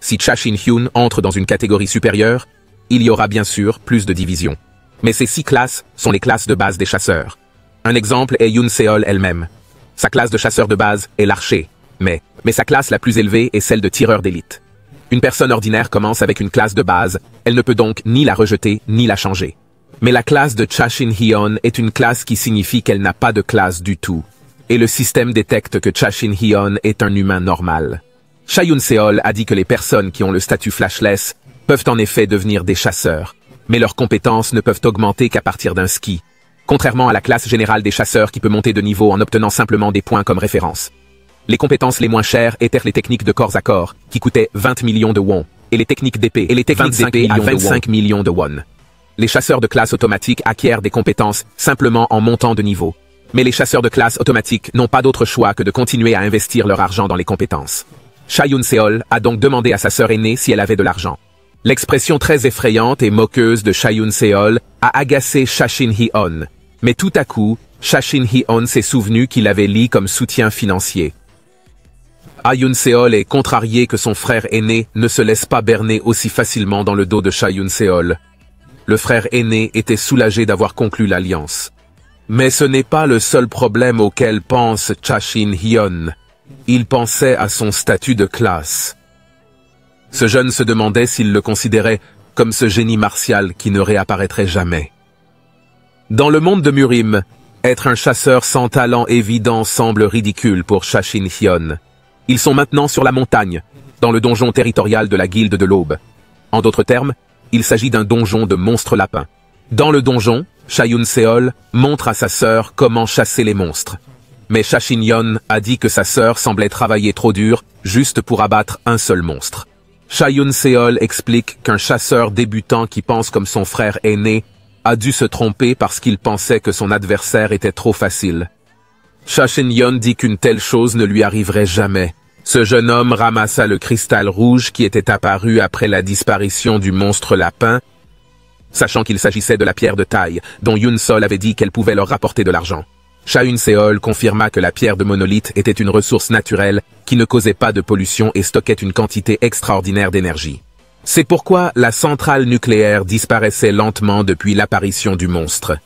Si Cha Shin-hyun entre dans une catégorie supérieure, il y aura bien sûr plus de divisions. Mais ces 6 classes sont les classes de base des chasseurs. Un exemple est Yoon-seol elle-même. Sa classe de chasseur de base est l'archer, mais sa classe la plus élevée est celle de tireur d'élite. Une personne ordinaire commence avec une classe de base, elle ne peut donc ni la rejeter ni la changer. Mais la classe de Cha Shin-hyun est une classe qui signifie qu'elle n'a pas de classe du tout. Et le système détecte que Cha Shin-hyun est un humain normal. Cha Yoon-seol a dit que les personnes qui ont le statut flashless peuvent en effet devenir des chasseurs, mais leurs compétences ne peuvent augmenter qu'à partir d'un ski, contrairement à la classe générale des chasseurs qui peut monter de niveau en obtenant simplement des points comme référence. Les compétences les moins chères étaient les techniques de corps à corps, qui coûtaient 20 millions de won, et les techniques d'épée à 25 millions de won. Les chasseurs de classe automatique acquièrent des compétences simplement en montant de niveau. Mais les chasseurs de classe automatique n'ont pas d'autre choix que de continuer à investir leur argent dans les compétences. Cha Yoon-seol a donc demandé à sa sœur aînée si elle avait de l'argent. L'expression très effrayante et moqueuse de Cha Yoon-seol a agacé Cha Shin-hyun. Mais tout à coup, Cha Shin-hyun s'est souvenu qu'il avait Lee comme soutien financier. Cha Yoon-seol est contrarié que son frère aîné ne se laisse pas berner aussi facilement dans le dos de Cha Yoon-seol. Le frère aîné était soulagé d'avoir conclu l'alliance. Mais ce n'est pas le seul problème auquel pense Cha Shin-hyun. Il pensait à son statut de classe. Ce jeune se demandait s'il le considérait comme ce génie martial qui ne réapparaîtrait jamais. Dans le monde de Murim, être un chasseur sans talent évident semble ridicule pour Cha Shin-hyun. Ils sont maintenant sur la montagne, dans le donjon territorial de la Guilde de l'Aube. En d'autres termes, il s'agit d'un donjon de monstres lapins. Dans le donjon, Cha-Yun Seol montre à sa sœur comment chasser les monstres. Mais Cha-Shin-Yeon a dit que sa sœur semblait travailler trop dur juste pour abattre un seul monstre. Cha-Yun Seol explique qu'un chasseur débutant qui pense comme son frère aîné a dû se tromper parce qu'il pensait que son adversaire était trop facile. Cha-Shin-Yeon dit qu'une telle chose ne lui arriverait jamais. Ce jeune homme ramassa le cristal rouge qui était apparu après la disparition du monstre lapin, sachant qu'il s'agissait de la pierre de taille, dont Yoon Sol avait dit qu'elle pouvait leur rapporter de l'argent. Cha-Yun Seol confirma que la pierre de monolithe était une ressource naturelle qui ne causait pas de pollution et stockait une quantité extraordinaire d'énergie. C'est pourquoi la centrale nucléaire disparaissait lentement depuis l'apparition du monstre.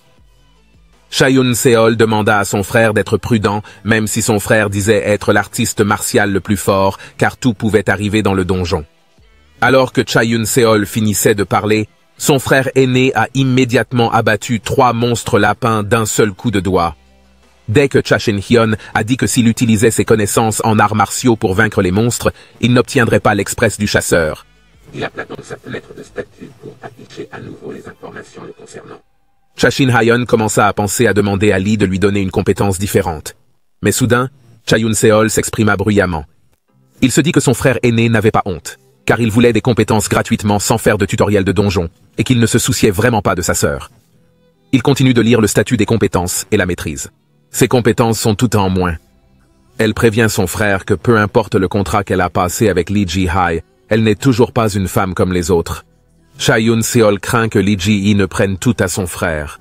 Cha-Yun Seol demanda à son frère d'être prudent, même si son frère disait être l'artiste martial le plus fort, car tout pouvait arriver dans le donjon. Alors que Cha-Yun Seol finissait de parler, son frère aîné a immédiatement abattu 3 monstres lapins d'un seul coup de doigt. Dès que Cha-Shin-Yeon a dit que s'il utilisait ses connaissances en arts martiaux pour vaincre les monstres, il n'obtiendrait pas l'express du chasseur. Il appela donc sa fenêtre de statut pour afficher à nouveau les informations le concernant. Cha-Shin-Yeon commença à penser à demander à Lee de lui donner une compétence différente. Mais soudain, Cha-Yun Seol s'exprima bruyamment. Il se dit que son frère aîné n'avait pas honte, car il voulait des compétences gratuitement sans faire de tutoriel de donjon, et qu'il ne se souciait vraiment pas de sa sœur. Il continue de lire le statut des compétences et la maîtrise. Ses compétences sont tout en moins. Elle prévient son frère que peu importe le contrat qu'elle a passé avec Lee Ji-Hai, elle n'est toujours pas une femme comme les autres. Cha-Yun Seol craint que Lee Ji-Hee ne prenne tout à son frère.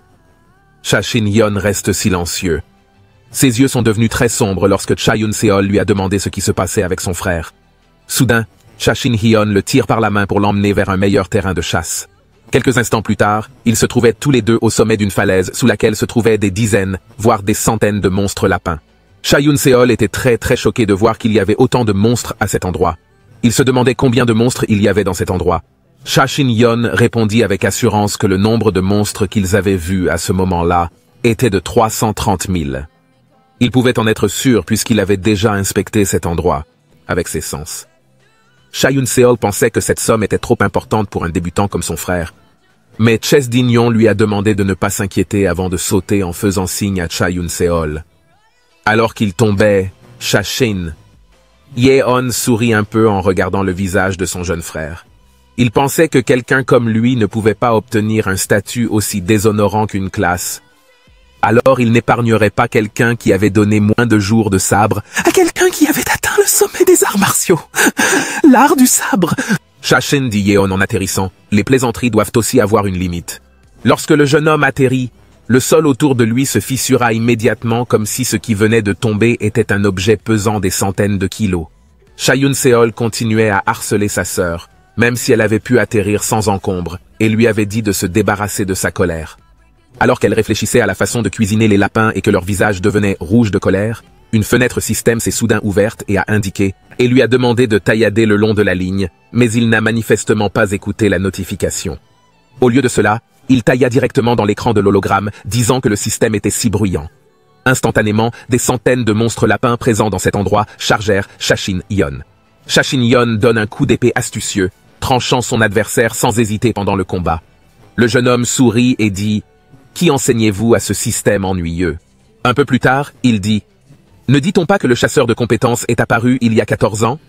Cha-Shin-Yeon reste silencieux. Ses yeux sont devenus très sombres lorsque Cha-Yun Seol lui a demandé ce qui se passait avec son frère. Soudain, Cha-Shin-Yeon le tire par la main pour l'emmener vers un meilleur terrain de chasse. Quelques instants plus tard, ils se trouvaient tous les deux au sommet d'une falaise sous laquelle se trouvaient des dizaines, voire des centaines de monstres lapins. Cha-Yun Seol était très choqué de voir qu'il y avait autant de monstres à cet endroit. Il se demandait combien de monstres il y avait dans cet endroit. Cha-Shin-Yeon répondit avec assurance que le nombre de monstres qu'ils avaient vus à ce moment-là était de 330 000. Il pouvait en être sûr puisqu'il avait déjà inspecté cet endroit, avec ses sens. Cha-Yun Seol pensait que cette somme était trop importante pour un débutant comme son frère. Mais Chesdinyon lui a demandé de ne pas s'inquiéter avant de sauter en faisant signe à Cha-Yun Seol. Alors qu'il tombait, Cha-Shin Yeon sourit un peu en regardant le visage de son jeune frère. Il pensait que quelqu'un comme lui ne pouvait pas obtenir un statut aussi déshonorant qu'une classe. Alors il n'épargnerait pas quelqu'un qui avait donné moins de jours de sabre à quelqu'un qui avait atteint le sommet des arts martiaux. L'art du sabre. Cha-Shin dit Yeon en atterrissant, les plaisanteries doivent aussi avoir une limite. Lorsque le jeune homme atterrit, le sol autour de lui se fissura immédiatement comme si ce qui venait de tomber était un objet pesant des centaines de kilos. Cha-Yun Seol continuait à harceler sa sœur, même si elle avait pu atterrir sans encombre, et lui avait dit de se débarrasser de sa colère. Alors qu'elle réfléchissait à la façon de cuisiner les lapins et que leur visage devenait rouge de colère, une fenêtre système s'est soudain ouverte et a indiqué, et lui a demandé de taillader le long de la ligne, mais il n'a manifestement pas écouté la notification. Au lieu de cela, il tailla directement dans l'écran de l'hologramme, disant que le système était si bruyant. Instantanément, des centaines de monstres lapins présents dans cet endroit chargèrent Cha-Shin-Yeon. Cha-Shin-Yeon donne un coup d'épée astucieux, tranchant son adversaire sans hésiter pendant le combat. Le jeune homme sourit et dit « Qui enseignez-vous à ce système ennuyeux ?» Un peu plus tard, il dit « Ne dit-on pas que le chasseur de compétences est apparu il y a 14 ans ?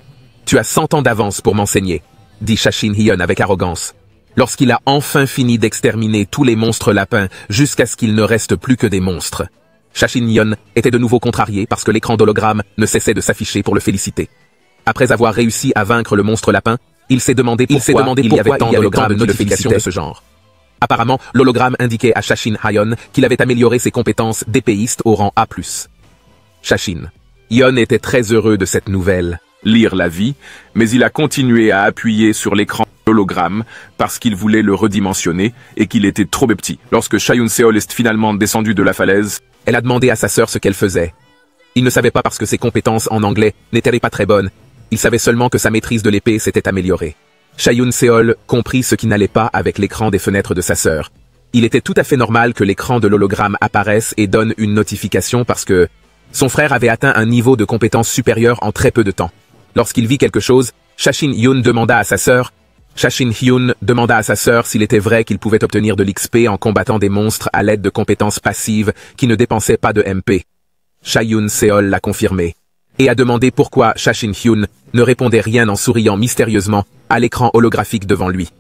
Tu as 100 ans d'avance pour m'enseigner, » dit Cha-Shin-Yeon avec arrogance. Lorsqu'il a enfin fini d'exterminer tous les monstres lapins jusqu'à ce qu'il ne reste plus que des monstres. Cha-Shin-Yeon était de nouveau contrarié parce que l'écran d'hologramme ne cessait de s'afficher pour le féliciter. Après avoir réussi à vaincre le monstre lapin, il s'est demandé pourquoi il y avait tant d'hologrammes de notifications de ce genre. Apparemment, l'hologramme indiquait à Cha-Shin-Yeon qu'il avait amélioré ses compétences d'épéiste au rang A+. Cha-Shin-Yeon était très heureux de cette nouvelle. Lire la vie, mais il a continué à appuyer sur l'écran hologramme parce qu'il voulait le redimensionner et qu'il était trop petit. Lorsque Cha-Yun Seol est finalement descendu de la falaise, elle a demandé à sa sœur ce qu'elle faisait. Il ne savait pas parce que ses compétences en anglais n'étaient pas très bonnes. Il savait seulement que sa maîtrise de l'épée s'était améliorée. Cha-Yun Seol comprit ce qui n'allait pas avec l'écran des fenêtres de sa sœur. Il était tout à fait normal que l'écran de l'hologramme apparaisse et donne une notification parce que son frère avait atteint un niveau de compétence supérieur en très peu de temps. Lorsqu'il vit quelque chose, Cha-Shin-Yeon demanda à sa sœur Sha-Shin Hyun demanda à sa sœur s'il était vrai qu'il pouvait obtenir de l'XP en combattant des monstres à l'aide de compétences passives qui ne dépensaient pas de MP. Cha Yoon-seol l'a confirmé, et a demandé pourquoi Sha-Shin Hyun ne répondait rien en souriant mystérieusement à l'écran holographique devant lui.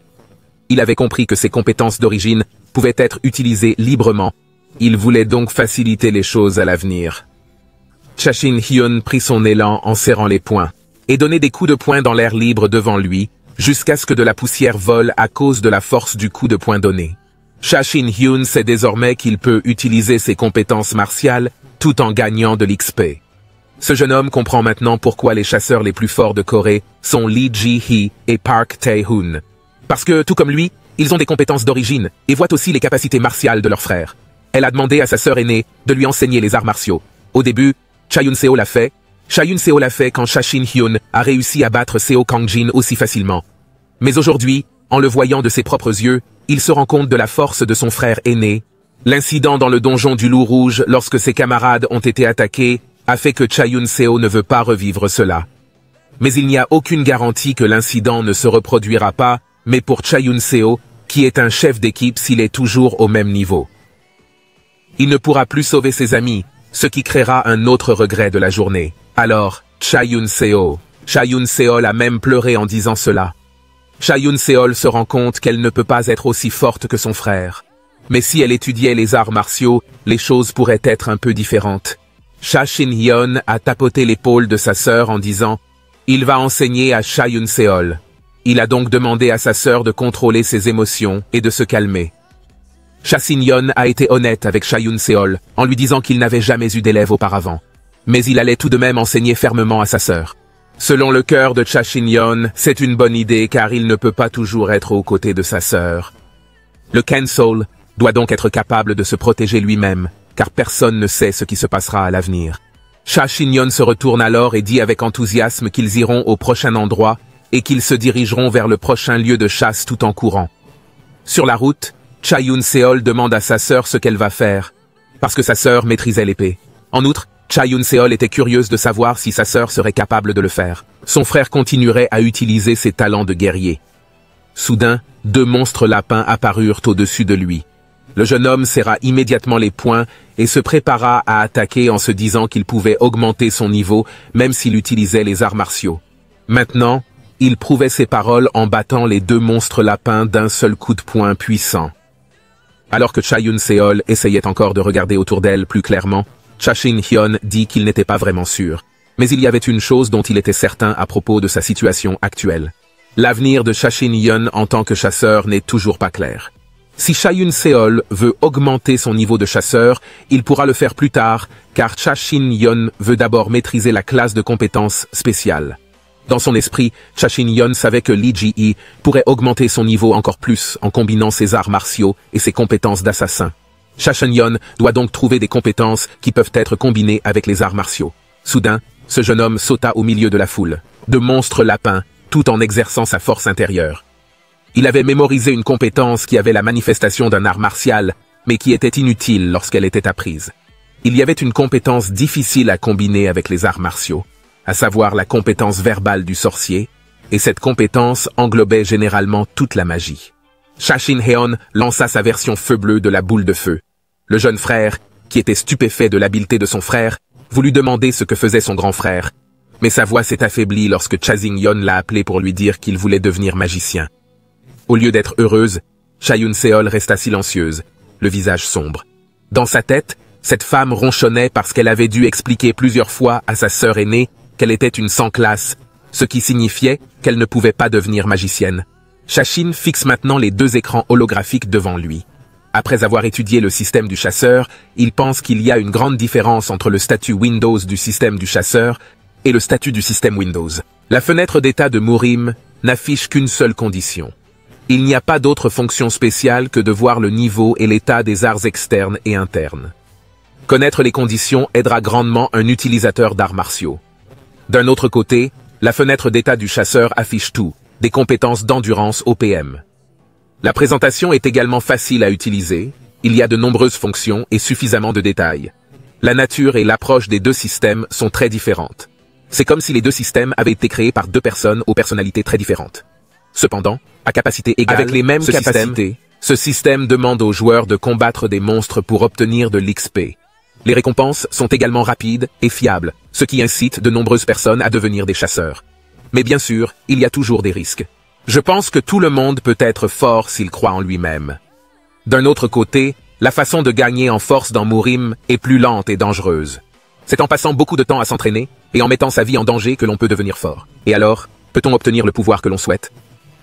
Il avait compris que ses compétences d'origine pouvaient être utilisées librement. Il voulait donc faciliter les choses à l'avenir. Sha-Shin Hyun prit son élan en serrant les poings, et donnait des coups de poing dans l'air libre devant lui, jusqu'à ce que de la poussière vole à cause de la force du coup de poing donné. Sha-Shin Hyun sait désormais qu'il peut utiliser ses compétences martiales tout en gagnant de l'XP. Ce jeune homme comprend maintenant pourquoi les chasseurs les plus forts de Corée sont Lee Ji-hee et Park Tae-hoon. Parce que, tout comme lui, ils ont des compétences d'origine et voient aussi les capacités martiales de leur frère. Elle a demandé à sa sœur aînée de lui enseigner les arts martiaux. Au début, Cha Yoon-seo l'a fait. Cha Yoon-seo l'a fait quand Sha-Shin Hyun a réussi à battre Seo Kang-jin aussi facilement. Mais aujourd'hui, en le voyant de ses propres yeux, il se rend compte de la force de son frère aîné. L'incident dans le donjon du Loup Rouge lorsque ses camarades ont été attaqués a fait que Cha Yoon-seo ne veut pas revivre cela. Mais il n'y a aucune garantie que l'incident ne se reproduira pas, mais pour Cha Yoon-seo, qui est un chef d'équipe s'il est toujours au même niveau. Il ne pourra plus sauver ses amis, ce qui créera un autre regret de la journée. Alors, Cha Yoon-seo a même pleuré en disant cela. Cha Yoon-seo se rend compte qu'elle ne peut pas être aussi forte que son frère. Mais si elle étudiait les arts martiaux, les choses pourraient être un peu différentes. Sha-Shin Hyun a tapoté l'épaule de sa sœur en disant « Il va enseigner à Cha Yoon-seo ». Il a donc demandé à sa sœur de contrôler ses émotions et de se calmer. Sha-Shin Hyun a été honnête avec Cha Yoon-seo en lui disant qu'il n'avait jamais eu d'élève auparavant. Mais il allait tout de même enseigner fermement à sa sœur. Selon le cœur de Sha-Shin Hyun, c'est une bonne idée car il ne peut pas toujours être aux côtés de sa sœur. Le Kensol doit donc être capable de se protéger lui-même, car personne ne sait ce qui se passera à l'avenir. Sha-Shin Hyun se retourne alors et dit avec enthousiasme qu'ils iront au prochain endroit et qu'ils se dirigeront vers le prochain lieu de chasse tout en courant. Sur la route, Cha Yoon-seo demande à sa sœur ce qu'elle va faire, parce que sa sœur maîtrisait l'épée. En outre, Cha Yoon-seo était curieuse de savoir si sa sœur serait capable de le faire. Son frère continuerait à utiliser ses talents de guerrier. Soudain, 2 monstres lapins apparurent au-dessus de lui. Le jeune homme serra immédiatement les poings et se prépara à attaquer en se disant qu'il pouvait augmenter son niveau même s'il utilisait les arts martiaux. Maintenant, il prouvait ses paroles en battant les 2 monstres lapins d'un seul coup de poing puissant. Alors que Cha Yoon-seo essayait encore de regarder autour d'elle plus clairement, Sha-Shin Hyun dit qu'il n'était pas vraiment sûr. Mais il y avait une chose dont il était certain à propos de sa situation actuelle. L'avenir de Sha-Shin Hyun en tant que chasseur n'est toujours pas clair. Si Cha Yoon-seo veut augmenter son niveau de chasseur, il pourra le faire plus tard, car Sha-Shin Hyun veut d'abord maîtriser la classe de compétences spéciales. Dans son esprit, Sha-Shin Hyun savait que Lee Ji-hee pourrait augmenter son niveau encore plus en combinant ses arts martiaux et ses compétences d'assassin. Sha-Shin Hyun doit donc trouver des compétences qui peuvent être combinées avec les arts martiaux. Soudain, ce jeune homme sauta au milieu de la foule, de monstres lapins, tout en exerçant sa force intérieure. Il avait mémorisé une compétence qui avait la manifestation d'un art martial, mais qui était inutile lorsqu'elle était apprise. Il y avait une compétence difficile à combiner avec les arts martiaux, à savoir la compétence verbale du sorcier, et cette compétence englobait généralement toute la magie. Sha-Shin Hyun lança sa version feu bleu de la boule de feu. Le jeune frère, qui était stupéfait de l'habileté de son frère, voulut demander ce que faisait son grand frère, mais sa voix s'est affaiblie lorsque Cha Yoon-seol l'a appelé pour lui dire qu'il voulait devenir magicien. Au lieu d'être heureuse, Cha Yoon-seol resta silencieuse, le visage sombre. Dans sa tête, cette femme ronchonnait parce qu'elle avait dû expliquer plusieurs fois à sa sœur aînée qu'elle était une sans classe, ce qui signifiait qu'elle ne pouvait pas devenir magicienne. Sha-Shin fixe maintenant les 2 écrans holographiques devant lui. Après avoir étudié le système du chasseur, il pense qu'il y a une grande différence entre le statut Windows du système du chasseur et le statut du système Windows. La fenêtre d'état de Murim n'affiche qu'une seule condition. Il n'y a pas d'autre fonction spéciale que de voir le niveau et l'état des arts externes et internes. Connaître les conditions aidera grandement un utilisateur d'arts martiaux. D'un autre côté, la fenêtre d'état du chasseur affiche tout, des compétences d'endurance OPM. La présentation est également facile à utiliser, il y a de nombreuses fonctions et suffisamment de détails. La nature et l'approche des 2 systèmes sont très différentes. C'est comme si les 2 systèmes avaient été créés par 2 personnes aux personnalités très différentes. Cependant, à capacité égale, avec les mêmes capacités, ce système demande aux joueurs de combattre des monstres pour obtenir de l'XP. Les récompenses sont également rapides et fiables, ce qui incite de nombreuses personnes à devenir des chasseurs. Mais bien sûr, il y a toujours des risques. Je pense que tout le monde peut être fort s'il croit en lui-même. D'un autre côté, la façon de gagner en force dans Murim est plus lente et dangereuse. C'est en passant beaucoup de temps à s'entraîner et en mettant sa vie en danger que l'on peut devenir fort. Et alors, peut-on obtenir le pouvoir que l'on souhaite?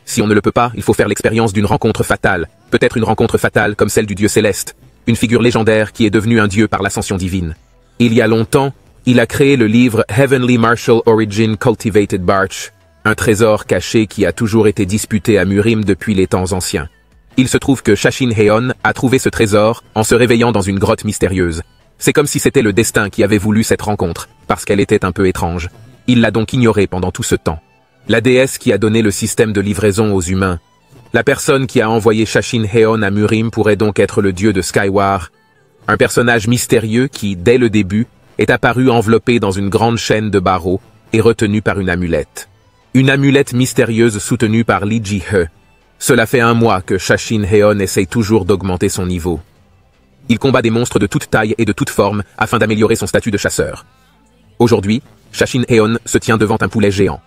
Si on ne le peut pas, il faut faire l'expérience d'une rencontre fatale, peut-être une rencontre fatale comme celle du dieu céleste, une figure légendaire qui est devenue un dieu par l'ascension divine. Il y a longtemps, il a créé le livre Heavenly Martial Origin Cultivated Barch, un trésor caché qui a toujours été disputé à Murim depuis les temps anciens. Il se trouve que Shashin Heon a trouvé ce trésor en se réveillant dans une grotte mystérieuse. C'est comme si c'était le destin qui avait voulu cette rencontre, parce qu'elle était un peu étrange. Il l'a donc ignorée pendant tout ce temps. La déesse qui a donné le système de livraison aux humains. La personne qui a envoyé Shashin Heon à Murim pourrait donc être le dieu de Skywar, un personnage mystérieux qui, dès le début, est apparu enveloppé dans une grande chaîne de barreaux et retenu par une amulette. Une amulette mystérieuse soutenue par Lee Ji-he. Cela fait 1 mois que Shashin Heon essaye toujours d'augmenter son niveau. Il combat des monstres de toute taille et de toute forme afin d'améliorer son statut de chasseur. Aujourd'hui, Shashin Heon se tient devant un poulet géant.